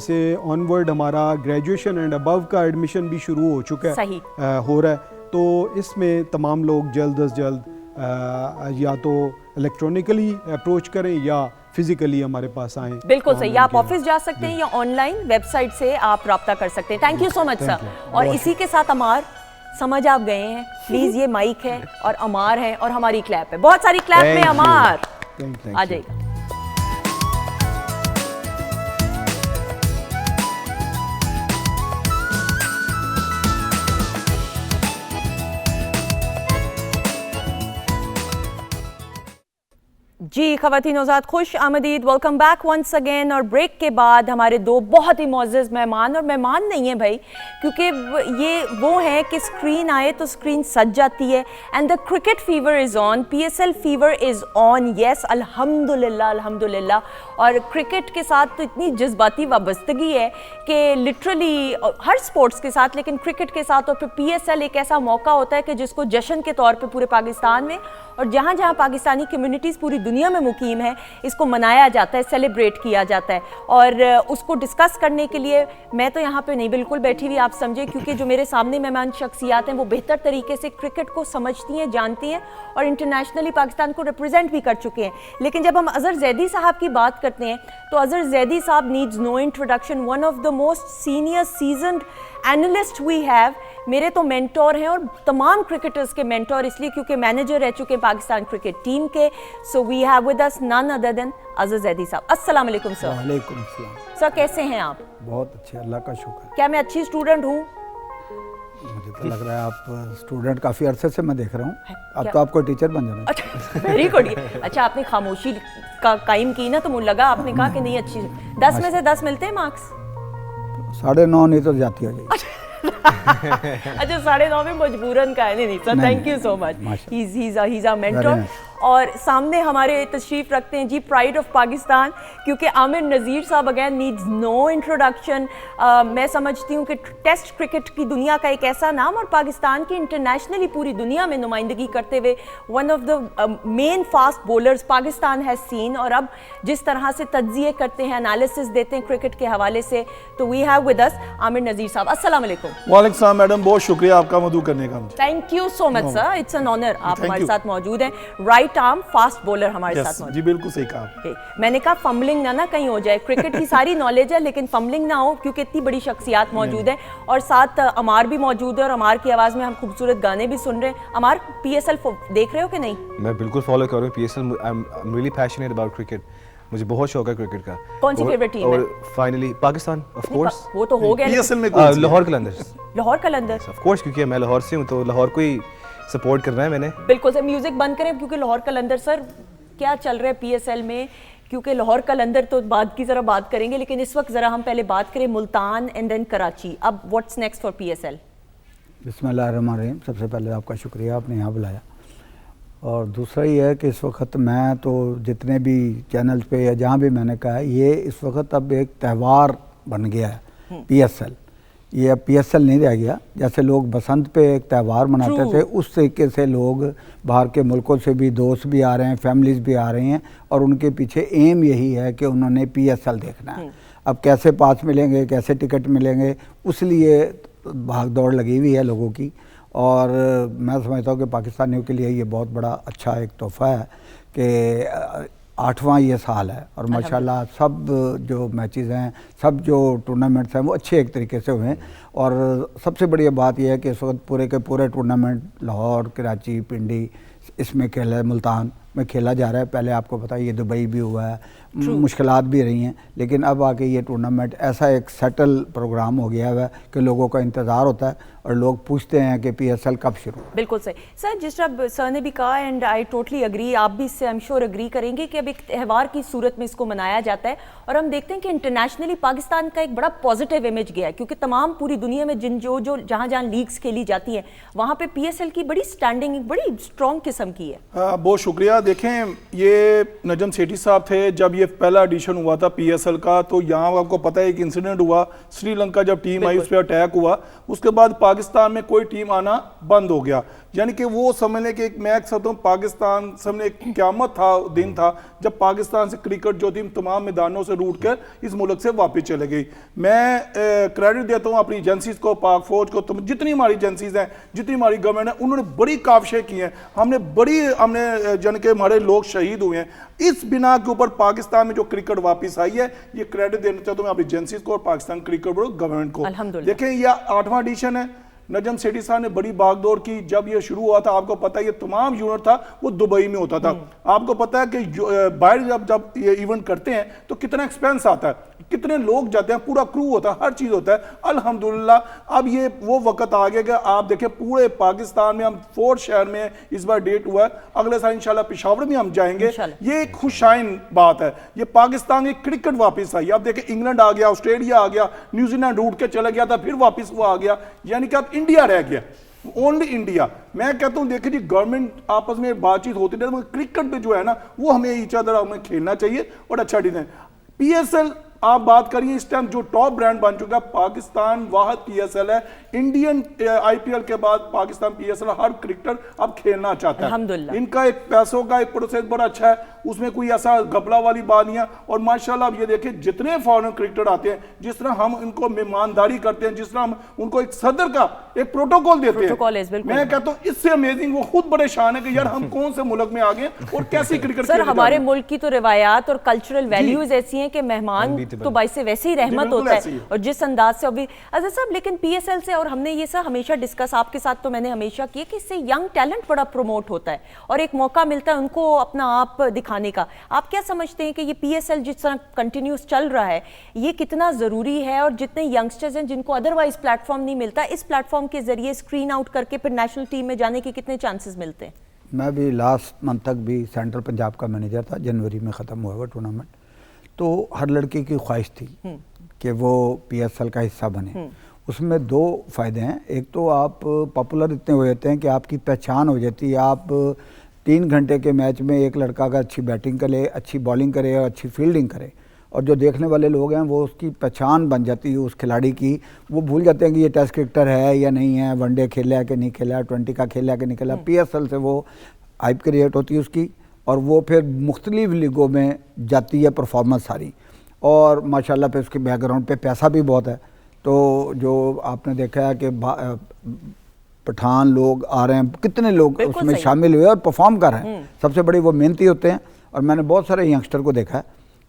से ऑनवर्ड हमारा ग्रेजुएशन एंड अबव का एडमिशन भी शुरू हो चुका है, सही। हो रहा है। तो इसमें तमाम लोग जल्द अज जल्द या तो इलेक्ट्रॉनिकली अप्रोच करें या फिजिकली हमारे पास आएँ। बिल्कुल सही, आप ऑफिस जा सकते हैं या ऑनलाइन वेबसाइट से आप रब्ता कर सकते हैं। Thank you so much sir. और इसी के साथ अमार, समझ आप गए हैं, प्लीज ये माइक है और अमार है और हमारी क्लैप है, बहुत सारी क्लैप में अमार आ जाएगा। जी ख़वातीन औज़ात, खुश आमदीद, वेलकम बैक वंस अगेन। और ब्रेक के बाद हमारे दो बहुत ही मोअज़्ज़ज़ मेहमान, और मेहमान नहीं है भाई, क्योंकि ये वो हैं कि स्क्रीन आए तो स्क्रीन सज जाती है। And the cricket fever is on, PSL fever is on, yes अल्हम्दुलिल्लाह अल्हम्दुलिल्लाह। और क्रिकेट के साथ तो इतनी जज्बाती वाबस्तगी है कि लिटरली हर स्पोर्ट्स के साथ, लेकिन क्रिकेट के साथ, और फिर PSL एक ऐसा मौका होता है कि जिसको जश्न के तौर पे पूरे पाकिस्तान में और जहाँ जहाँ पाकिस्तानी कम्युनिटीज़ पूरी दुनिया में मुकीम है, इसको मनाया जाता है, सेलिब्रेट किया जाता है। और उसको डिस्कस करने के लिए मैं तो यहाँ पे नहीं बिल्कुल बैठी हुई, आप समझे, क्योंकि जो मेरे सामने मेहमान शख्सियात हैं वो बेहतर तरीके से क्रिकेट को समझती हैं, जानती हैं और इंटरनेशनली पाकिस्तान को रिप्रेजेंट भी कर चुके हैं। लेकिन जब हम अज़हर ज़ैदी साहब की बात करते हैं तो अज़हर ज़ैदी साहब needs no introduction, one of the most senior seasoned analyst we have. मेरे तो मेंटोर हैं और तमाम क्रिकेटर्स के मेंटोर, इसलिए क्योंकि मैनेजर रह चुके हैं पाकिस्तान क्रिकेट टीम के। So we have with us none other than Azhar Zaidi साहब। अस्सलाम वालेकुम सर। वालेकुम सलाम। सर कैसे हैं आप? बहुत अच्छे, अल्लाह का शुक्र। क्या मैं अच्छी स्टूडेंट हूँ? मुझे तो लग रहा है आप स्टूडेंट काफ़ी अरसे से मैं देख रहा हूँ, अब तो आपको टीचर बन जाना। अच्छा, वेरी गुड। अच्छा, आपने खामोशी का कायम की ना, तो मुझे लगा आपने कहा कि नहीं अच्छी। 10 में से 10 मिलते हैं मार्क्स? 9.5 नहीं तो जाती हो जाएगी। अच्छा 9:30 में मजबूरन का है। नहीं sir, thank you so much, he is a mentor. और सामने हमारे तशरीफ रखते हैं जी प्राइड ऑफ पाकिस्तान, क्योंकि आमिर नज़ीर साहब अगेन नीड्स नो इंट्रोडक्शन। मैं समझती हूँ कि टेस्ट क्रिकेट की दुनिया का एक ऐसा नाम और पाकिस्तान की इंटरनेशनली पूरी दुनिया में नुमाइंदगी करते हुए one of the main fast bowlers Pakistan has seen. और अब जिस तरह से तज्जिए करते हैं, एनालिसिस देते हैं क्रिकेट के हवाले से, तो we have with us Aamir Nazir साहब। अस्सलाम वालेकुम। वालेकुम सलाम मैडम, बहुत शुक्रिया आपका मदू करने का। Thank you so much sir, it's an honour आप हमारे साथ मौजूद हैं। राइट आर्म फास्ट बॉलर हमारे साथ मौजूद। जी बिल्कुल सही कहा। मैंने कहा फंबलिंग ना कहीं हो जाए, क्रिकेट की सारी नॉलेज है लेकिन फंबलिंग ना हो, क्योंकि इतनी बड़ी शख्सियात मौजूद है। और साथ अमार भी मौजूद है और अमार की आवाज़ में हम खूबसूरत गाने भी सुन रहे हैं। अमार PSL देख रहे हो कि नहीं? मैं बिल्कुल फॉलो कर रहा हूँ PSL। I am really passionate about cricket, मुझे बहुत शौक है क्रिकेट का। कौन सी फेवरेट टीम है? और फाइनली पाकिस्तान ऑफ कोर्स। वो तो हो गया। PSL में कौन सी? लाहौर कलंदर्स। लाहौर कलंदर्स ऑफ कोर्स, क्योंकि मैं लाहौर से हूँ तो लाहौर को ही सपोर्ट करना है मैंने। बिल्कुल सर, म्यूजिक बंद करें क्योंकि लाहौर कलंदर सर क्या चल रहा है PSL में, क्योंकि लाहौर कलंदर तो बाद की ज़रा बात करेंगे, लेकिन इस वक्त ज़रा हम पहले बात करें मुल्तान एंड देन कराची। अब व्हाट्स नेक्स्ट फॉर PSL? बिस्मिल्लाहिर्रहमानिर्रहीम। सबसे पहले आपका शुक्रिया, आपने यहाँ बुलाया। और दूसरा ये है कि इस वक्त मैं तो जितने भी चैनल्स पे या जहाँ भी मैंने कहा है, ये इस वक्त अब एक त्यौहार बन गया है PSL। ये अब PSL नहीं रह गया। जैसे लोग बसंत पे एक त्यौहार मनाते थे, उस तरीके से लोग बाहर के मुल्कों से भी दोस्त भी आ रहे हैं, फैमिलीज़ भी आ रही हैं, और उनके पीछे एम यही है कि उन्होंने PSL देखना है। अब कैसे पास मिलेंगे, कैसे टिकट मिलेंगे, उस लिए भाग दौड़ लगी हुई है लोगों की। और मैं समझता हूँ कि पाकिस्तानियों के लिए ये बहुत बड़ा अच्छा एक तोहफ़ा है कि 8वां ये साल है और माशाल्लाह सब जो मैचेस हैं, सब जो टूर्नामेंट्स हैं वो अच्छे एक तरीके से हुए हैं। और सबसे बड़ी बात यह है कि इस वक्त पूरे के पूरे टूर्नामेंट लाहौर, कराची, पिंडी इसमें खेला है, मुल्तान में खेला जा रहा है। पहले आपको पता है ये दुबई भी हुआ है, मुश्किलात भी रही हैं, लेकिन अब आके ये टूर्नामेंट ऐसा एक सेटल प्रोग्राम हो गया है कि लोगों का इंतज़ार होता है और लोग पूछते हैं कि PSL कब शुरू। बिल्कुल सही सर, जिस तरह सर ने भी कहा एंड आई टोटली अग्री, आप भी इससे आई एम श्योर अग्री करेंगे कि अब एक त्यौहार की सूरत में इसको मनाया जाता है। और हम देखते हैं कि इंटरनेशनली पाकिस्तान का एक बड़ा पॉजिटिव इमेज गया है, क्योंकि तमाम पूरी दुनिया में जो जहाँ लीग्स खेली जाती हैं वहाँ पे PSL की बड़ी स्टैंडिंग बड़ी स्ट्रॉन्ग किस्म की है। बहुत शुक्रिया। देखें, ये नजम सेठी साहब थे जब ये पहला एडिशन हुआ था PSL का, तो यहाँ आपको पता है एक इंसिडेंट हुआ, श्रीलंका जब टीम आई उस पर अटैक हुआ, उसके बाद पाकिस्तान में कोई टीम आना बंद हो गया। यानी कि वो समझने के एक मैं कहता हूँ पाकिस्तान सामने एक क़यामत था, दिन था जब पाकिस्तान से क्रिकेट जो थी तमाम मैदानों से रूट कर इस मुल्क से वापस चले गई। मैं क्रेडिट देता हूँ अपनी एजेंसीज को, पाक फौज को, जितनी हमारी एजेंसीज हैं, जितनी हमारी गवर्नमेंट है, उन्होंने बड़ी काविशें की हैं। हमने यानी कि हमारे लोग शहीद हुए हैं। इस बिना के ऊपर पाकिस्तान में जो क्रिकेट वापस आई है, ये क्रेडिट देना चाहता हूँ मैं अपनी एजेंसीज को और पाकिस्तान क्रिकेट बोर्ड गवर्नमेंट को। देखें, यह 8वां एडिशन है। नजम सेठी साहब ने बड़ी भागदौड़ की। जब ये शुरू हुआ था, आपको पता है ये तमाम यूनिट था वो दुबई में होता था। आपको पता है कि बाहर जब ये इवेंट करते हैं तो कितना एक्सपेंस आता है, कितने लोग जाते हैं, पूरा क्रू होता है, हर चीज होता है। अल्हम्दुलिल्लाह अब ये वो वक्त आ गया कि आप देखें पूरे पाकिस्तान में हम 4 शहर में इस बार डेट हुआ है, अगले साल इंशाल्लाह पेशावर में हम जाएंगे। ये एक खुशाइन बात है, ये पाकिस्तान की क्रिकेट वापस आई। आप देखें इंग्लैंड आ गया, ऑस्ट्रेलिया आ गया, न्यूजीलैंड उठ के चला गया था, फिर वापस वो आ गया, यानी कि अब इंडिया रह गया, ओनली इंडिया। मैं कहता हूं देखिए जी, गवर्नमेंट आपस में बातचीत होती है, क्रिकेट पे जो है ना वो हमें ईच अदर हमें खेलना चाहिए और अच्छा डिजाइन। PSL आप बात करिए, इस टाइम जो टॉप ब्रांड बन चुका है पाकिस्तान, वाहद PSL है। इंडियन IPL के बाद पाकिस्तान PSL हर क्रिकेटर अब खेलना चाहता है। इनका एक पैसों का एक प्रोसेस बड़ा अच्छा है, उसमें कोई ऐसा घपला वाली बात नहीं है। और माशाल्लाह अब ये देखिए जितने फॉरेन क्रिकेटर आते हैं, जिस तरह हम इनको मेहमानदारी करते हैं, जिस तरह हम उनको एक सदर का एक प्रोटोकॉल देते हैं, मैं कहता हूँ इससे अमेजिंग वो खुद परेशान है कि यार हम कौन से मुल्क में आ गए और कैसी क्रिकेट। सर हमारे मुल्क की तो रिवायात और कल्चरल वैल्यूज ऐसी हैं कि मेहमान तो बाई से वैसे ही रहमत होता है, और जिस अंदाज से अभी अजहर साहब, लेकिन PSL से, और हमने ये सब हमेशा डिस्कस आपके साथ तो मैंने हमेशा किया कि इससे यंग टैलेंट बड़ा प्रमोट होता है और एक मौका मिलता है उनको अपना आप दिखाने का। आप क्या समझते हैं कि ये PSL जिस तरह कंटिन्यूस चल रहा है ये कितना ज़रूरी है, और जितने यंगस्टर्स हैं जिनको अदरवाइज प्लेटफॉर्म नहीं मिलता, इस प्लेटफॉर्म के जरिए स्क्रीन आउट करके फिर नेशनल टीम में जाने के कितने चांसेस मिलते हैं? मैं भी लास्ट मंथ तक भी सेंट्रल पंजाब का मैनेजर था, जनवरी में ख़त्म हुआ हुआ टूर्नामेंट। तो हर लड़के की ख्वाहिश थी कि वो PSL का हिस्सा बने। उसमें 2 फ़ायदे हैं। एक तो आप पॉपुलर इतने हो जाते हैं कि आपकी पहचान हो जाती है। आप 3 घंटे के मैच में एक लड़का अगर अच्छी बैटिंग करे, अच्छी बॉलिंग करे और अच्छी फील्डिंग करे, और जो देखने वाले लोग हैं वो उसकी पहचान बन जाती है उस खिलाड़ी की। वो भूल जाते हैं कि ये टेस्ट क्रिकेटर है या नहीं है, वनडे खेला है कि नहीं खेला, 20 का खेला है कि नहीं खेला। PSL से वो हाइप क्रिएट होती है उसकी, और वो फिर मुख्तलिफ लीगों में जाती है परफॉर्मेंस सारी, और माशाल्लाह पे उसके बैकग्राउंड पे पैसा भी बहुत है। तो जो आपने देखा है कि पठान लोग आ रहे हैं, कितने लोग उसमें शामिल हुए और परफॉर्म कर रहे हैं। सबसे बड़ी वो मेहनती होते हैं। और मैंने बहुत सारे यंगस्टर को देखा है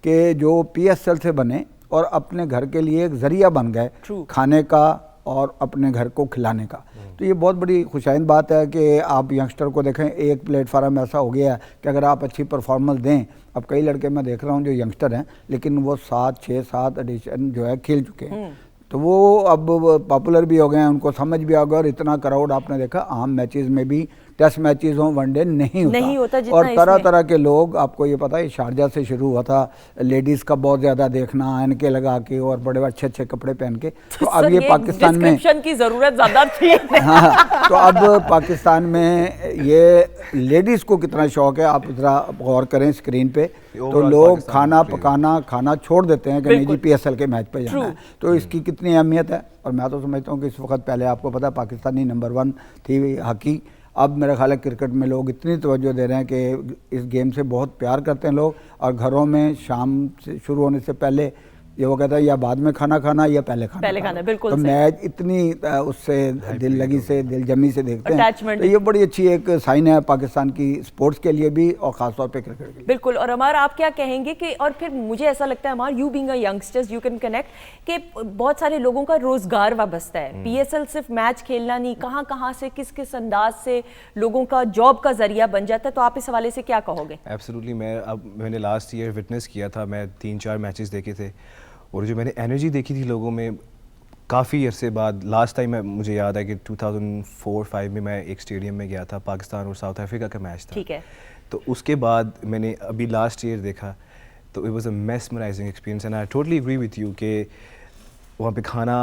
कि जो PSL से बने और अपने घर के लिए एक ज़रिया बन गए खाने का और अपने घर को खिलाने का। तो ये बहुत बड़ी खुशाइंद बात है कि आप यंगस्टर को देखें, एक प्लेटफार्म ऐसा हो गया है कि अगर आप अच्छी परफॉर्मेंस दें, अब कई लड़के मैं देख रहा हूँ जो यंगस्टर हैं लेकिन वो 6-7 एडिशन जो है खेल चुके हैं, तो वो अब पॉपुलर भी हो गए हैं, उनको समझ भी आ गया। और इतना क्राउड आपने देखा आम मैचेस में भी, टेस्ट मैचेस हों, वनडे नहीं होता और तरह तरह के लोग, आपको ये पता है शारजा से शुरू हुआ था, लेडीज़ का बहुत ज़्यादा देखना, इनके लगा के और बड़े अच्छे अच्छे कपड़े पहन के। तो अब ये पाकिस्तान में की ज़रूरत ज़्यादा थी। हाँ, तो अब पाकिस्तान में ये लेडीज़ को कितना शौक है, आप ज़रा गौर करें स्क्रीन पे, तो लोग खाना पकाना खाना छोड़ देते हैं कि नहीं जी PSL के मैच पे जाना है। तो इसकी कितनी अहमियत है। और मैं तो समझता हूँ कि इस वक्त, पहले आपको पता है पाकिस्तानी नंबर 1 थी हॉकी, अब मेरा ख्याल है क्रिकेट में लोग इतनी तवज्जो दे रहे हैं कि इस गेम से बहुत प्यार करते हैं लोग। और घरों में शाम से शुरू होने से पहले ये वो कहता है या बाद में खाना खाना या पहले खाना, बिल्कुल। तो मैच इतनी उससे दिल लगी से, दिल जमी से देखते हैं। तो ये बड़ी अच्छी एक साइन है पाकिस्तान की स्पोर्ट्स के लिए भी और ख़ासतौर पे क्रिकेट के लिए। बिल्कुल। और अमर, आप क्या कहेंगे कि, और फिर मुझे ऐसा लगता है Amar, you being a youngsters you can connect कि बहुत सारे लोगों का रोजगार वाबस्ता है। PSL सिर्फ मैच खेलना नहीं, कहाँ कहाँ से किस किस अंदाज से लोगों का जॉब का जरिया बन जाता है। तो आप इस हवाले से क्या कहोगे? एब्सोल्युटली। मैंने लास्ट ईयर विटनेस किया था, मैं 3-4 मैचेस देखे थे, और जो मैंने एनर्जी देखी थी लोगों में काफ़ी अरसे बाद, लास्ट टाइम मुझे याद है कि 2004-05 में मैं एक स्टेडियम में गया था, पाकिस्तान और साउथ अफ्रीका का मैच था। ठीक है। तो उसके बाद मैंने अभी लास्ट ईयर देखा, तो it was a mesmerising experience and I totally agree with you कि वहाँ पे खाना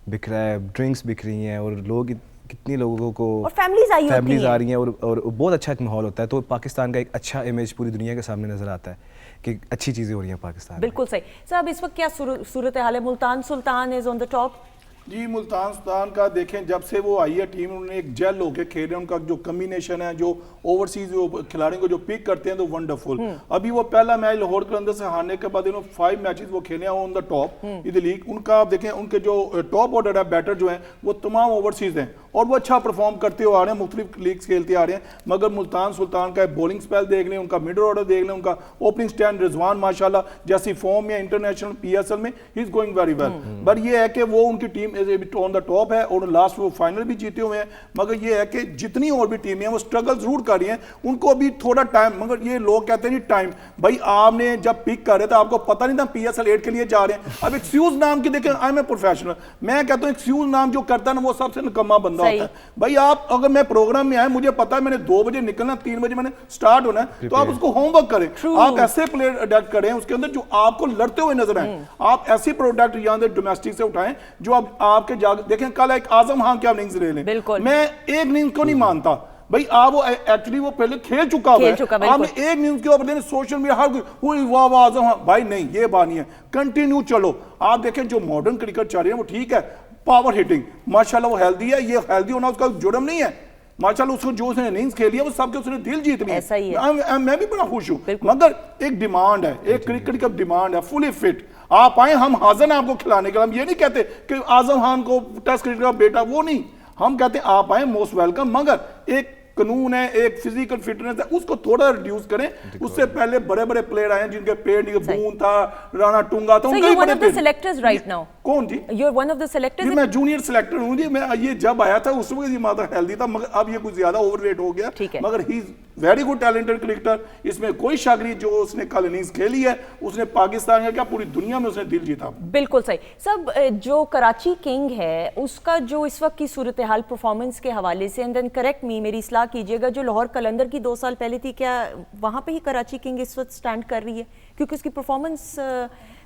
बिक रहा है, ड्रिंक्स बिक रही हैं, और लोग कितनी लोगों को और फैमिलीज आ रही हैं, और बहुत अच्छा एक माहौल होता है। तो पाकिस्तान का एक अच्छा इमेज पूरी दुनिया के सामने नज़र आता है कि अच्छी चीज़ें हो रही हैं पाकिस्तान में। बिल्कुल सही। सर, अब इस वक्त क्या सूरत हाल है? Multan Sultan is on the top. जी, मुल्तान सुल्तान का देखें, जब से वो आई है टीम, उन्होंने एक जेल होके खेल रहे हैं। उनका जो कम्बिनेशन है, जो ओवरसीज खिलाड़ियों को जो पिक करते हैं, तो वंडरफुल। अभी वो पहला मैच लाहौर कलंदर से हारने के बाद इन्होंने 5 मैचेस वो खेले हैं on the top in the league. उनका आप देखें, उनके जो टॉप ऑर्डर है बैटर जो है वो तमाम ओवरसीज हैं, और वो अच्छा परफॉर्म करते हुए आ रहे हैं, मुख्तलिफ लीग्स खेलते आ रहे हैं। मगर मुल्तान सुल्तान का बॉलिंग स्पेल देख लें, उनका मिडल ऑर्डर देख लें, उनका ओपनिंग स्टैंड रिजवान माशाल्लाह जैसी फॉर्म में इंटरनेशनल PSL में he is going very well. But ये है कि वो उनकी टीम ऑन द टॉप है, और लास्ट वो फाइनल भी जीते हुए हैं। मगर ये है कि जितनी और भी टीमें हैं वो स्ट्रगल जरूर कर रही हैं, उनको अभी थोड़ा टाइम। मगर ये लोग कहते हैं टाइम, भाई आपने जब पिक कर रहे थे आपको पता नहीं था PSL 8 के लिए जा रहे हैं। अब एक्सक्यूज नाम की देखें, आई एम ए प्रोफेशनल, मैं कहता हूँ एक्सक्यूज नाम जो करता है ना वो सबसे निकम्मा बंदा होता है। भाई आप अगर मैं प्रोग्राम में आए, मुझे पता है मैंने 2 बजे निकलना, 3 बजे मैंने स्टार्ट होना है, तो आप उसको होमवर्क करें। आप ऐसे प्लेयर अडैप्ट करें उसके अंदर जो आपको लड़ते हुए नजर आए। आप ऐसी प्रोडक्ट यहाँ डोमेस्टिक से उठाएं जो अब आपके देखें, कल एक आजम खान की आप इनिंग्स ले लें, मैं एक इनिंग्स को नहीं मानता भाई, आप वो एक्चुअली वो पहले खेल चुका है, आपने एक इनिंग्स के ऊपर सोशल मीडिया हर कोई वाह वाह आजम खान, भाई नहीं, ये बात नहीं है, कंटिन्यू चलो। आप देखें जो मॉडर्न क्रिकेट चल रही है वो ठीक है, पावर हिटिंग माशाल्लाह वो हेल्दी है, ये हेल्दी होना उसका जुर्म नहीं है माशाल्लाह। उसको जो उसने इनिंग्स खेली है वो सबके उसने दिल जीत लिया, ऐसा ही है। मैं भी बड़ा खुश हूँ। मगर एक डिमांड है, एक क्रिकेट का डिमांड है, फुली फिट आप आए, हम हाजिर हैं आपको खिलाने के लिए। हम ये नहीं कहते कि आजम खान को टेस्ट क्रिकेट का बेटा, वो नहीं, हम कहते हैं आप आए मोस्ट वेलकम। मगर एक कानून है, एक फिजिकल फिटनेस है, उसको थोड़ा रिड्यूस करें। उससे पहले बड़े बड़े प्लेयर आए जिनके पेट बून था, राणा टूंगा था, उनके one of the selectors right now. कौन जी? You are one of the selectors. मैं जूनियर सिलेक्टर हूं जी। मैं ये जब आया था उस वक्त ये माता हेल्दी था, मगर अब ये कुछ ज्यादा ओवरवेट हो गया, मगर he is very good talented cricketer, इसमें कोई शक नहीं। जो उसने कल इनिंग्स खेली है उसने पाकिस्तान का क्या पूरी दुनिया में उसने दिल जीता। बिल्कुल सही। सब जो कराची किंग है उसका जो इस वक्त की सूरत हाल परफॉर्मेंस के हवाले से, एंड देन करेक्ट मी, मेरी इस्लाह कीजिएगा, जो लाहौर कलंदर की 2 साल पहले थी, क्या वहां पे ही कराची किंग इस वक्त स्टैंड कर रही है? क्योंकि उसकी परफॉर्मेंस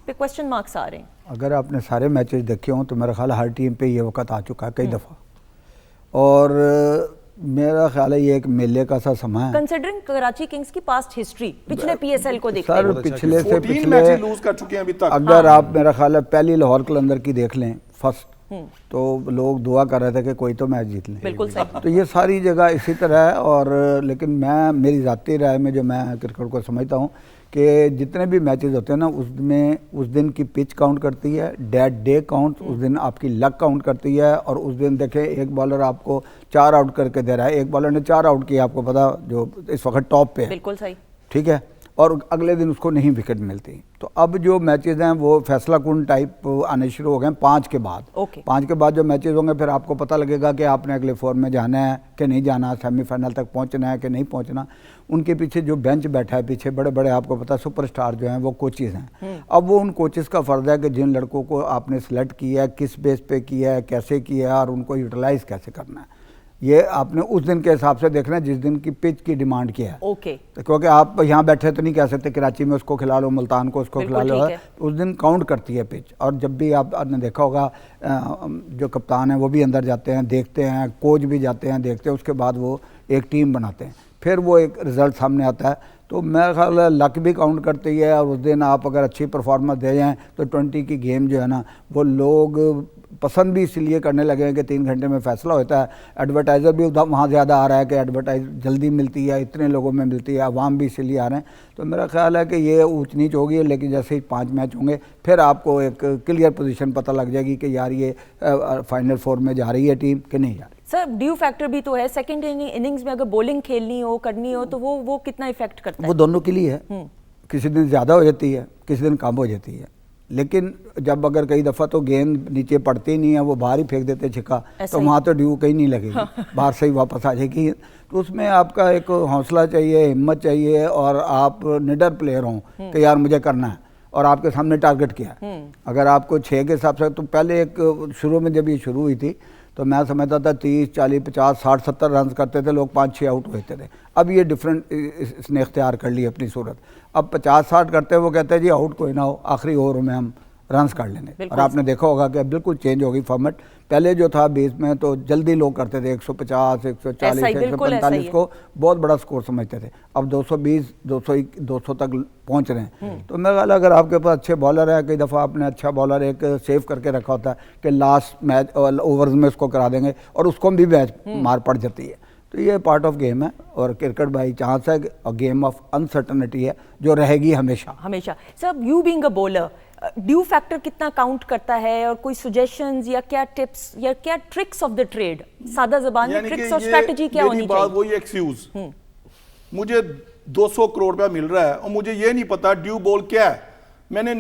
पे क्वेश्चन मार्क्स आ रहे हैं। अगर आपने सारे मैचेस देखे हों तो मेरा ख्याल है हर टीम पे ये वक्त आ चुका है कई दफ़ा, और मेरा ख्याल है ये एक मेले का सा समय है। कंसिडरिंग कराची किंग्स की पास्ट हिस्ट्री, पिछले पीएसएल को देखते सर हैं, पिछले से 14 पिछले मैच लूज कर चुके हैं अभी तक। अगर आप मेरा ख्याल है पहली लाहौर कलंदर की देख लें फर्स्ट, तो लोग दुआ कर रहे थे कि कोई तो मैच जीत लें। बिल्कुल सही। तो ये सारी जगह इसी तरह है। और लेकिन मैं मेरी ज़ाती राय में जो मैं क्रिकेट को समझता हूँ कि जितने भी मैचेस होते हैं ना उसमें उस दिन की पिच काउंट करती है, डेट डे काउंट, उस दिन आपकी लक काउंट करती है। और उस दिन देखें एक बॉलर आपको 4 आउट करके दे रहा है, एक बॉलर ने 4 आउट किया, आपको पता जो इस वक्त टॉप पे है, बिल्कुल सही, ठीक है, और अगले दिन उसको नहीं विकेट मिलती। तो अब जो मैचेस हैं वो फैसला कुन टाइप आने शुरू हो गए 5 के बाद। 5 के बाद जो मैचेस होंगे फिर आपको पता लगेगा कि आपने अगले 4 में जाना है कि नहीं जाना, सेमीफाइनल तक पहुंचना है कि नहीं पहुंचना। उनके पीछे जो बेंच बैठा है पीछे बड़े बड़े आपको पता है सुपरस्टार जो हैं वो कोचेज़ हैं। अब वो उन कोचेज़ का फ़र्ज़ है कि जिन लड़कों को आपने सेलेक्ट किया है किस बेस पे किया है, कैसे किया है और उनको यूटिलाइज़ कैसे करना है, ये आपने उस दिन के हिसाब से देखना है जिस दिन की पिच की डिमांड किया है। ओके। तो क्योंकि आप यहाँ बैठे तो नहीं कह सकते कराची में उसको खिला लो, मुल्तान को उसको खिला लो, उस दिन काउंट करती है पिच। और जब भी आपने देखा होगा जो कप्तान है वो भी अंदर जाते हैं, देखते हैं, कोच भी जाते हैं, देखते हैं, उसके बाद वो एक टीम बनाते हैं, फिर वो एक रिज़ल्ट सामने आता है। तो मेरा ख्याल है लक भी काउंट करती है। और उस दिन आप अगर अच्छी परफॉर्मेंस दे जाएँ तो 20 की गेम जो है ना वो लोग पसंद भी इसलिए करने लगे हैं कि 3 घंटे में फैसला होता है। एडवर्टाइज़र भी वहाँ ज़्यादा आ रहा है कि एडवर्टाइज जल्दी मिलती है, इतने लोगों में मिलती है, आवाम भी इसलिए आ रहे हैं। तो मेरा ख्याल है कि ये ऊंच नीच होगी, लेकिन जैसे ही 5 मैच होंगे फिर आपको एक क्लियर पोजीशन पता लग जाएगी कि यार ये फाइनल 4 में जा रही है टीम कि नहीं जा रही। सर ड्यू फैक्टर भी तो है, सेकंड इनिंग्स में अगर बॉलिंग खेलनी हो करनी हो तो वो कितना इफेक्ट करता है? वो दोनों के लिए है, किसी दिन ज़्यादा हो जाती है, किसी दिन कम हो जाती है। लेकिन जब अगर कई दफ़ा तो गेंद नीचे पड़ती नहीं है, वो बाहर ही फेंक देते छिक्का, तो वहाँ तो ड्यू कहीं नहीं लगेगी, बाहर से ही वापस आ जाएगी। तो उसमें आपका एक हौसला चाहिए, हिम्मत चाहिए, और आप निडर प्लेयर हों कि यार मुझे करना है, और आपके सामने टारगेट किया। अगर आपको 6 के हिसाब से, तो पहले एक शुरू में जब ये शुरू हुई थी तो मैं समझता था 30, 40, 50, 60, 70 रन करते थे लोग, 5-6 आउट होते थे। अब ये डिफरेंट इसने इख्तियार कर ली अपनी सूरत। अब 50-60 करते हैं, वो कहते हैं जी आउट कोई ना हो, आखिरी ओवर में हम रन्स काट लेंगे। और आपने देखा होगा कि बिल्कुल चेंज हो गई फॉर्मेट। पहले जो था 20 में तो जल्दी लोग करते थे 150, 140, 145 को बहुत बड़ा स्कोर समझते थे। अब 220, 200 तक पहुंच रहे हैं। तो मेरा ख्याल अगर आपके पास अच्छे बॉलर है, कई दफ़ा आपने अच्छा बॉलर एक सेव करके रखा होता है कि लास्ट मैच ओवर्स में उसको करा देंगे और उसको भी मैच मार पड़ जाती है। तो ये पार्ट ऑफ गेम है, और क्रिकेट बाई चांस है, और गेम ऑफ अनसर्टनिटी है जो रहेगी हमेशा हमेशा। Sir you being a bowler, due factor कितना काउंट करता है, और कोई सजेशंस या क्या टिप्स या क्या ट्रिक्स ऑफ द ट्रेड, सादा ज़बान में ट्रिक्स और स्ट्रेटजी क्या होनी चाहिए? वही एक्सक्यूज, मुझे 200 करोड़ रुपया मिल रहा है और मुझे ये नहीं पता ड्यू बॉल क्या है, मैंने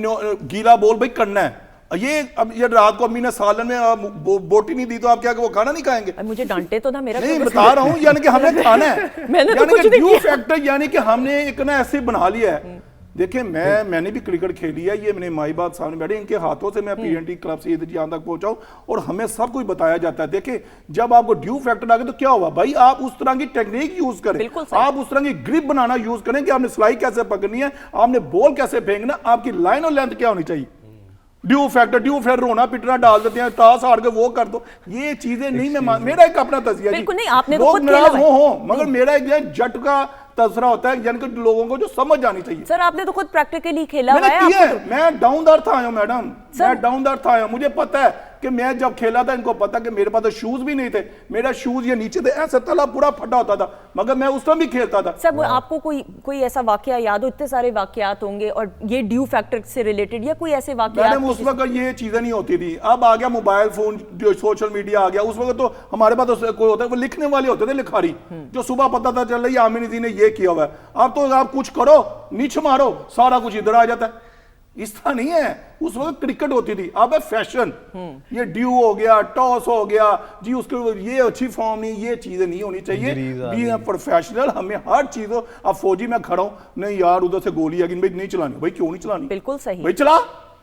गीला बॉल भाई करना है। ये अब ये रात को अम्मी ने सालन में बोटी नहीं दी तो आप क्या वो खाना नहीं खाएंगे? मुझे डांटे तो ना, मेरा नहीं बता रहा हूँ, यानी कि हमने खाना है। मैंने तो यानी कुछ कि नहीं ड्यू किया। फैक्टर यानी कि हमने एक ना ऐसे बना लिया है। देखिए मैंने भी क्रिकेट खेली है, ये मैंने माई बाप सामने बैठे, इनके हाथों से मैं PNT क्लब से यहाँ तक पहुंचा हूं, और हमें सब कुछ बताया जाता है। देखिए जब आपको ड्यू फैक्टर आ गया तो क्या हुआ भाई, आप उस तरह की टेक्निक यूज करें, आप उस तरह की ग्रिप बनाना यूज करें कि आपने सिलाई कैसे पकड़नी है, आपने बॉल कैसे फेंकना, आपकी लाइन और लेंथ क्या होनी चाहिए। ड्यू फैक्टर रोना पिटना डाल देते हैं, टास हार के वो कर दो, ये चीजें नहीं। मैं मेरा एक अपना तजिया, बिल्कुल नहीं, आपने तो खुद नाराज हो मगर मेरा एक जट का तसरा होता है, यानी कि लोगों को जो समझ आनी चाहिए। सर आपने तो खुद प्रैक्टिकली खेला हुआ है, मैंने किया, मैं डाउन द अर्थ आया हूं मैडम, मैं डाउन द अर्थ आया हूं। मुझे पता है कि मैं जब खेला था, इनको पता कि मेरे पास तो शूज भी नहीं थे, मेरा शूज ये नीचे थे, ऐसा तला पूरा फटा होता था, मगर मैं उस टाइम भी खेलता था। सर आपको कोई ऐसा वाकया याद हो? इतने सारे वाकयात होंगे, और ये ड्यू फैक्टर से रिलेटेड या कोई ऐसे वाकयात? मैडम उस वक्त ये चीजें नहीं होती थी, अब आ गया मोबाइल फोन, जो सोशल मीडिया आ गया। उस वक्त तो हमारे पास तो कोई होता है, वो लिखने वाले होते थे, लिखारी, जो सुबह पता था चल रही आमिनी जी ने ये किया हुआ है। अब तो आप कुछ करो, नीचे मारो, सारा कुछ इधर आ जाता है। इस तरह नहीं है, उस वक्त क्रिकेट होती थी, अब है फैशन। ये ड्यू हो गया, टॉस हो गया जी, उसके ये अच्छी फॉर्म नहीं, ये चीजें नहीं होनी चाहिए। बी ए प्रोफेशनल, हमें हर चीज हो। अब फौजी में खड़ा हूं, नहीं यार उधर से गोली आ गई, भाई नहीं चलानी, भाई क्यों नहीं चलानी? बिल्कुल सही, भाई चला,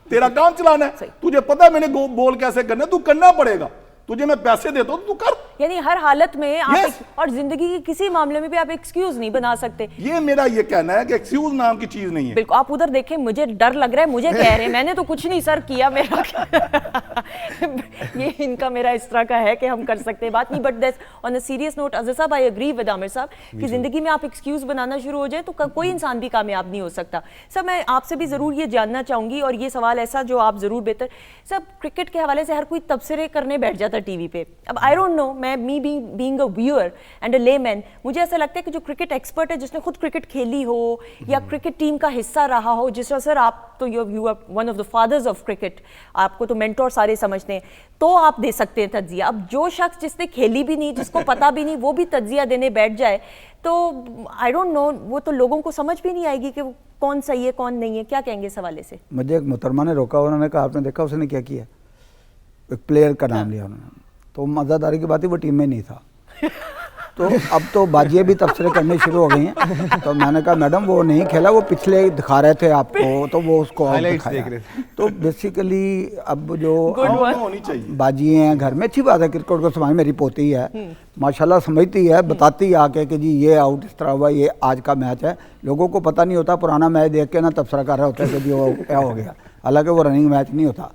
तेरा काम चलाना है, तुझे पता है मैंने बॉल कैसे करना है, तू करना पड़ेगा। तुझे मैं पैसे देता हूँ तू कर। यानी हर हालत में आप Yes. और जिंदगी के किसी मामले में भी आप एक्सक्यूज नहीं बना सकते। ये मेरा ये कहना है कि एक्सक्यूज नाम की चीज नहीं है। बिल्कुल, आप उधर देखें, मुझे डर लग रहा है, मुझे कह रहे हैं, मैंने तो कुछ नहीं सर किया, मेरा ये इनका मेरा इस तरह का है कि हम कर सकते हैं बात नहीं। But that's on a serious note, Azhar साहब, आई एग्री विद आमिर साहब कि जिंदगी में आप एक्सक्यूज बनाना शुरू हो जाए तो कोई इंसान भी कामयाब नहीं हो सकता। सर मैं आपसे भी जरूर ये जानना चाहूंगी, और ये सवाल ऐसा जो आप जरूर बेहतर, सब क्रिकेट के हवाले से हर कोई तबसरे करने बैठ जाता है टीवी पे। अब आई डोंट नो, मैं being a viewer and a layman, मुझे ऐसा लगता है कि जो क्रिकेट एक्सपर्ट है, जिसने खुद क्रिकेट खेली हो या क्रिकेट टीम का हिस्सा रहा हो, जिस तरह सर आप तो you are one of the fathers of cricket, आपको तो मेंटोर सारे समझते हैं, तो आप दे सकते हैं तज्जिया। अब जो शख्स जिसने खेली भी नहीं, जिसको पता भी नहीं, वो भी तज्जिया देने बैठ जाए तो आई डोंट नो, वो तो लोगों को समझ भी नहीं आएगी कि कौन सही है कौन नहीं है। क्या कहेंगे इस हवाले से? मुझे एक मोहतरमा ने रोका, उन्होंने कहा आपने देखा उसने क्या किया, एक प्लेयर का नाम लिया उन्होंने, तो मज़ेदारी की बात है वो टीम में नहीं था। तो अब तो बाजियाँ भी तबसरे करने शुरू हो गई हैं। तो मैंने कहा मैडम वो नहीं खेला, वो पिछले दिखा रहे थे आपको, तो वो उसको और दिखाया। तो बेसिकली अब जो होनी चाहिए बाजी हैं घर में, अच्छी बात है, क्रिकेट को समझ, मेरी पोती है माशाल्लाह समझती है, बताती है आके कि जी ये आउट इस तरह हुआ, ये आज का मैच है। लोगों को पता नहीं होता, पुराना मैच देख के ना तबसरा कर रहा होता है कि जी वो क्या हो गया, हालांकि वो रनिंग मैच नहीं होता।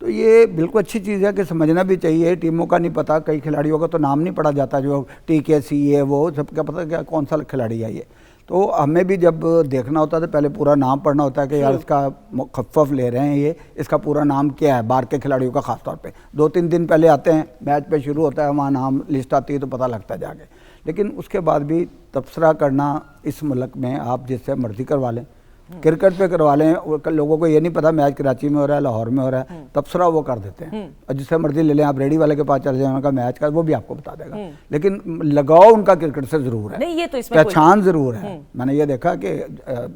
तो ये बिल्कुल अच्छी चीज़ है कि समझना भी चाहिए। टीमों का नहीं पता, कई खिलाड़ियों का तो नाम नहीं पड़ा जाता, जो TKC है वो सबका पता क्या कौन सा खिलाड़ी है ये। तो हमें भी जब देखना होता है तो पहले पूरा नाम पढ़ना होता है कि यार इसका मुखफ़फ़ ले रहे हैं ये, इसका पूरा नाम क्या है, बाहर के खिलाड़ियों का ख़ास तौर पे 2-3 दिन पहले आते हैं, मैच पे शुरू होता है, वहाँ नाम लिस्ट आती है तो पता लगता है जाके। लेकिन उसके बाद भी तबसरा करना इस मुल्क में आप जिससे मर्जी करवा लें, क्रिकेट पे करवा लें, लोगों को ये नहीं पता मैच कराची में हो रहा है, लाहौर में हो रहा है, तबसरा वो कर देते हैं। और जिससे मर्जी ले लें, आप रेडी वाले के पास चले जाए, उनका मैच का वो भी आपको बता देगा। लेकिन लगाव उनका क्रिकेट से ज़रूर है, नहीं ये तो इसमें पहचान ज़रूर है। मैंने ये देखा कि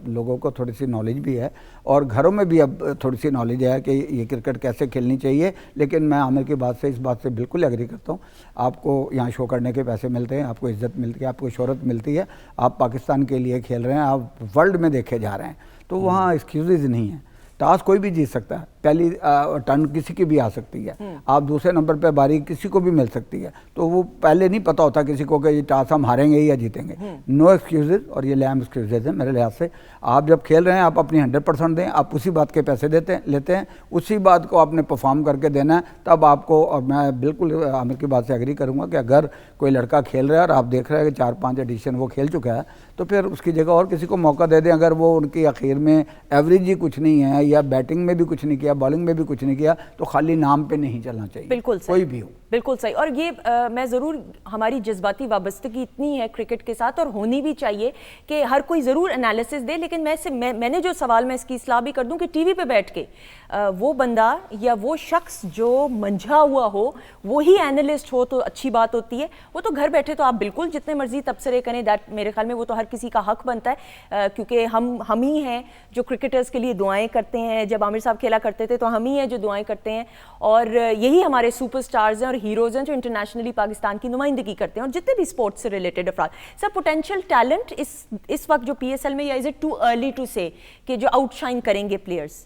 लोगों को थोड़ी सी नॉलेज भी है, और घरों में भी अब थोड़ी सी नॉलेज है कि ये क्रिकेट कैसे खेलनी चाहिए। लेकिन मैं आमिर की बात से, इस बात से बिल्कुल एग्री करता हूँ। आपको यहाँ शो करने के पैसे मिलते हैं, आपको इज्जत मिलती है, आपको शोहरत मिलती है, आप पाकिस्तान के लिए खेल रहे हैं, आप वर्ल्ड में देखे जा रहे हैं, तो वहाँ एक्सक्यूजेज नहीं है। टॉस कोई भी जीत सकता है, पहली टर्न किसी की भी आ सकती है, आप दूसरे नंबर पे बारी किसी को भी मिल सकती है। तो वो पहले नहीं पता होता किसी को कि ये टॉस हम हारेंगे या जीतेंगे। नो एक्सक्यूजेज, और ये लैम एक्सक्यूजेज है मेरे लिहाज से। आप जब खेल रहे हैं आप अपनी 100% दें, आप उसी बात के पैसे लेते हैं, उसी बात को आपने परफॉर्म करके देना है, तब आपको। और मैं बिल्कुल आमिर की बात से एग्री करूँगा कि अगर कोई लड़का खेल रहा है और आप देख रहे हैं कि 4-5 एडिशन वो खेल चुका है, तो फिर उसकी जगह और किसी को मौका दे दें। अगर वो उनकी आखिर में एवरेज ही कुछ नहीं है, या बैटिंग में भी कुछ नहीं किया, बॉलिंग में भी कुछ नहीं किया, तो खाली नाम पे नहीं चलना चाहिए। बिल्कुल कोई भी हो, बिल्कुल सही। और ये मैं ज़रूर, हमारी जज्बाती वाबस्तगी इतनी है क्रिकेट के साथ, और होनी भी चाहिए कि हर कोई ज़रूर एनालिसिस दे। लेकिन मैंने जो सवाल, मैं इसकी इस्लाह भी कर दूं कि टीवी पे बैठ के वो बंदा या वो शख्स जो मंझा हुआ हो, वो ही एनालिस्ट हो तो अच्छी बात होती है। वो तो घर बैठे तो आप बिल्कुल जितने मर्जी तबसरे करें, दैट मेरे ख्याल में वो तो हर किसी का हक बनता है, क्योंकि हम ही हैं जो क्रिकेटर्स के लिए दुआएं करते हैं। जब आमिर साहब खेला करते थे तो हम ही हैं जो दुआएं करते हैं, और यही हमारे सुपरस्टार्स हैं और हीरोज़ हैं जो इंटरनेशनली पाकिस्तान की नुमाइंदगी करते हैं, और जितने भी स्पोर्ट्स से रिलेटेड अफराद। सर पोटेंशियल टैलेंट इस वक्त जो PSL में, या is it too early to say कि जो आउटशाइन करेंगे प्लेयर्स?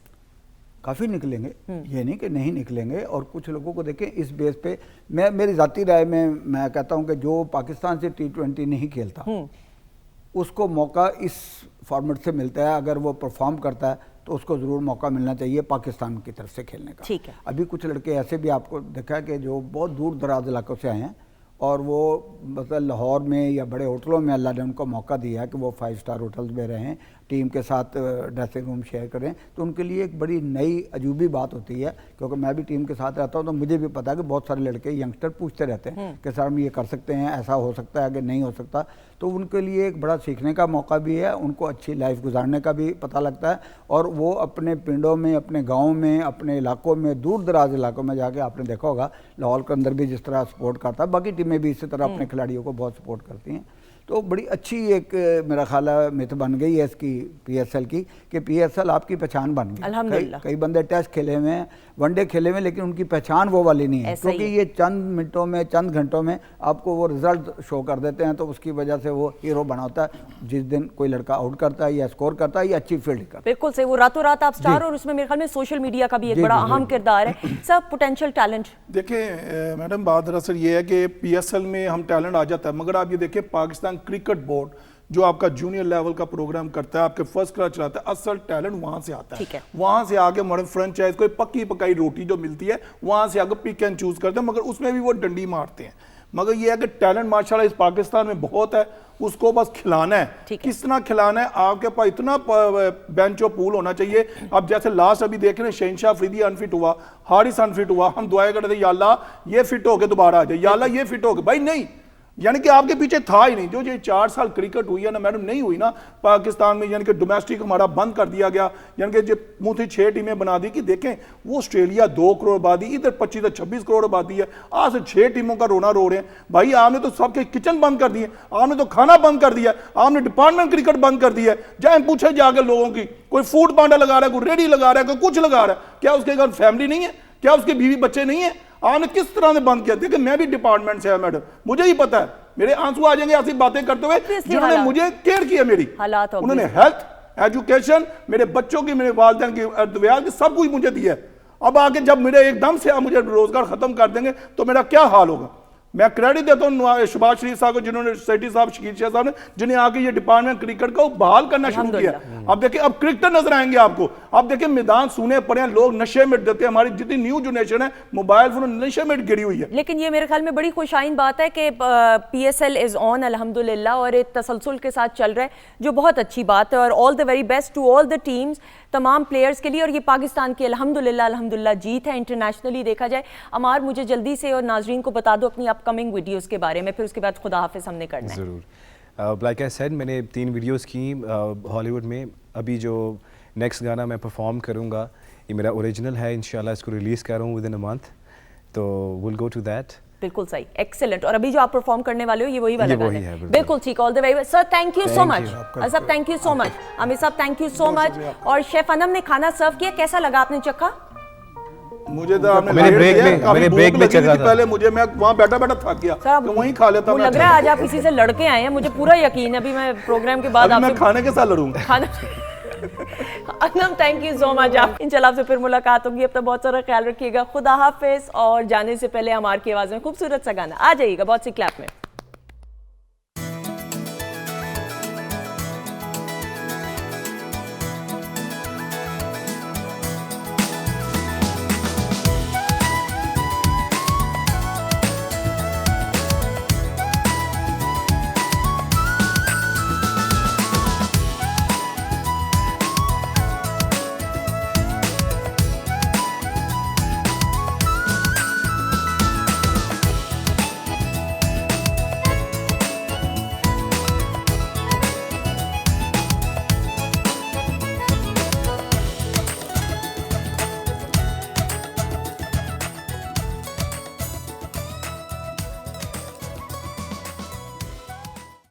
काफ़ी निकलेंगे, ये नहीं कि नहीं निकलेंगे। और कुछ लोगों को देखें इस बेस पे, मेरी ज़ाती राय में मैं कहता हूं कि जो पाकिस्तान से T20 नहीं खेलता उसको मौका इस फॉर्मेट से मिलता है। अगर वो परफॉर्म करता है तो उसको ज़रूर मौका मिलना चाहिए पाकिस्तान की तरफ से खेलने का। ठीक है। अभी कुछ लड़के ऐसे भी आपको देखा है कि जो बहुत दूर दराज इलाकों से आए हैं, और वो मतलब लाहौर में या बड़े होटलों में अल्लाह ने उनको मौका दिया है कि वो 5 स्टार होटल्स में रहें, टीम के साथ ड्रेसिंग रूम शेयर करें। तो उनके लिए एक बड़ी नई अजूबी बात होती है, क्योंकि मैं भी टीम के साथ रहता हूं तो मुझे भी पता है कि बहुत सारे लड़के यंगस्टर पूछते रहते हैं कि सर हम ये कर सकते हैं, ऐसा हो सकता है कि नहीं हो सकता। तो उनके लिए एक बड़ा सीखने का मौका भी है, उनको अच्छी लाइफ गुजारने का भी पता लगता है, और वो अपने पिंडों में, अपने गाँव में, अपने इलाकों में, दूर दराज इलाकों में जाके, आपने देखा होगा लाहौर के अंदर भी जिस तरह सपोर्ट करता है, बाकी टीमें भी इसी तरह अपने खिलाड़ियों को बहुत सपोर्ट करती हैं। तो बड़ी अच्छी एक मेरा ख्याल है मिथ बन गई है इसकी PSL की, कि PSL आपकी पहचान बन गई। अल्हम्दुलिल्लाह। कई बंदे टेस्ट खेले हुए हैं, वनडे खेले हुए, लेकिन उनकी पहचान वो वाली नहीं है, ऐसा ही क्योंकि ये चंद मिनटों में, चंद घंटों में आपको वो रिजल्ट शो कर देते हैं, तो उसकी वजह से वो हीरो बना होता है। जिस दिन कोई लड़का आउट करता है या स्कोर करता है या अच्छी फील्ड करता है, बिल्कुल सही, वो रातों रात आप स्टार, और उसमें मेरे ख्याल में सोशल मीडिया का भी एक बड़ा अहम किरदार है। सब पोटेंशियल टैलेंट। देखिए मैडम, बात दरअसल ये है कि PSL में हम टैलेंट आ जाता है, मगर आप ये देखिए पाकिस्तान क्रिकेट बोर्ड जो आपका जूनियर लेवल का प्रोग्राम करता है, आपके फर्स्ट क्लास चलाता है, असल टैलेंट वहां से आता है। वहां से आगे मॉडर्न फ्रेंचाइज कोई पक्की पकाई रोटी जो मिलती है वहां से आगे पिक एंड चूज करते हैं, मगर उसमें भी वो डंडी मारते हैं। मगर ये है कि टैलेंट माशाल्लाह इस पाकिस्तान में बहुत है, उसको बस खिलाना है। किस तरह खिलाना है, आपके पास इतना बेंच और पूल होना चाहिए। अब जैसे लास्ट अभी देख रहे हैं, शहनशाह अफरीदी अनफिट हुआ, हारिस अनफिट हुआ, हम दुआएं करते थे या अल्लाह ये फिट होके दोबारा आ जाए, या अल्लाह ये फिट होके, भाई नहीं, यानी कि आपके पीछे था ही नहीं। जो ये 4 साल क्रिकेट हुई है ना मैडम, नहीं हुई ना पाकिस्तान में, यानी कि डोमेस्टिक हमारा बंद कर दिया गया, यानी कि जो मुंह थी 6 टीमें बना दी कि देखें वो ऑस्ट्रेलिया 2 करोड़ आबादी, इधर 25 करोड़ आबादी है, आज से 6 टीमों का रोना रो रहे हैं। भाई आपने तो सबके किचन बंद कर दिए, आपने तो खाना बंद कर दिया, आपने डिपार्टमेंट क्रिकेट बंद कर दिया है। जाए पूछे जाकर लोगों की, कोई फूड पांडा लगा रहा है, कोई रेडी लगा रहा है, कोई कुछ लगा रहा है, क्या उसके घर फैमिली नहीं है, क्या उसके बीवी बच्चे नहीं है? आपने किस तरह से बंद किया? देखिए मैं भी डिपार्टमेंट से है मैडम, मुझे ही पता है, मेरे आंसू आ जाएंगे ऐसी बातें करते हुए, जिन्होंने मुझे केयर किया, मेरी उन्होंने हेल्थ, एजुकेशन, मेरे बच्चों की, मेरे वालिदैन की, अद्वियात की, सब कुछ मुझे दिया है। अब आगे जब मेरे एकदम से आप मुझे रोजगार खत्म कर देंगे तो मेरा क्या हाल होगा? मैं क्रेडिट देता हूँ शहबाज शरीफ साहब को, जिन्होंने सेठी साहब, शकील शाह साहब ने, जिन्हें आके ये डिपार्टमेंट क्रिकेट को बहाल करना शुरू किया। अब देखिए अब क्रिकेटर नजर आएंगे आपको। अब देखिए मैदान सूने पड़े हैं, लोग नशे में देते हैं, हमारी जितनी न्यू जनरेशन है मोबाइल फोन नशे में गिरी हुई है। लेकिन ये मेरे ख्याल में बड़ी खुशाइन बात है कि PSL इज ऑन अल्हम्दुलिल्लाह, और एक तसलसल के साथ चल रहा है, जो बहुत अच्छी बात है। और all the very best to all the teams, तमाम प्लेयर्स के लिए। और ये पाकिस्तान की अल्हम्दुलिल्लाह जीत है। इंटरनेशनली देखा जाए, अमार मुझे जल्दी से और नाजरीन को बता दो अपनी अपकमिंग वीडियोस के बारे में, फिर उसके बाद खुदा हाफिज हमने करना है। ज़रूर। लाइक आई सेड, मैंने 3 वीडियोस की हॉलीवुड में। अभी जो नेक्स्ट गाना मैं परफॉर्म करूँगा ये मेरा ओरिजिनल है, इंशाल्लाह इसको रिलीज़ कर रहा हूँ विद इन अ मंथ, तो विल गो टू दैट। बिल्कुल सही, एक्सेलेंट। और अभी जो आप परफॉर्म करने वाले हो ये वही वाला गाना है। बिल्कुल ठीक, all the way. Sir thank you so much, सब thank you so much, Amit साहब थैंक यू सो मच। और शेफ अनम ने खाना सर्व किया, कैसा लगा, आपने चखा? मुझे तो आपने मैंने ब्रेक में चखा था पहले, मुझे मैं वहां बैठा बैठा थक गया, तो वहीं खा लेता। लग रहा है आज आप किसी से लड़के आए हैं, मुझे पूरा यकीन है। अभी मैं प्रोग्राम के बाद मैं खाने के साथ लड़ूंगा। Anam thank you so much. आप इंशाल्लाह आपसे फिर मुलाकात होगी। अब तक बहुत सारा ख्याल रखिएगा, खुदा हाफिज। और जाने से पहले हमार की आवाज़ में खूबसूरत सा गाना आ जाइएगा, बहुत सी क्लैप में।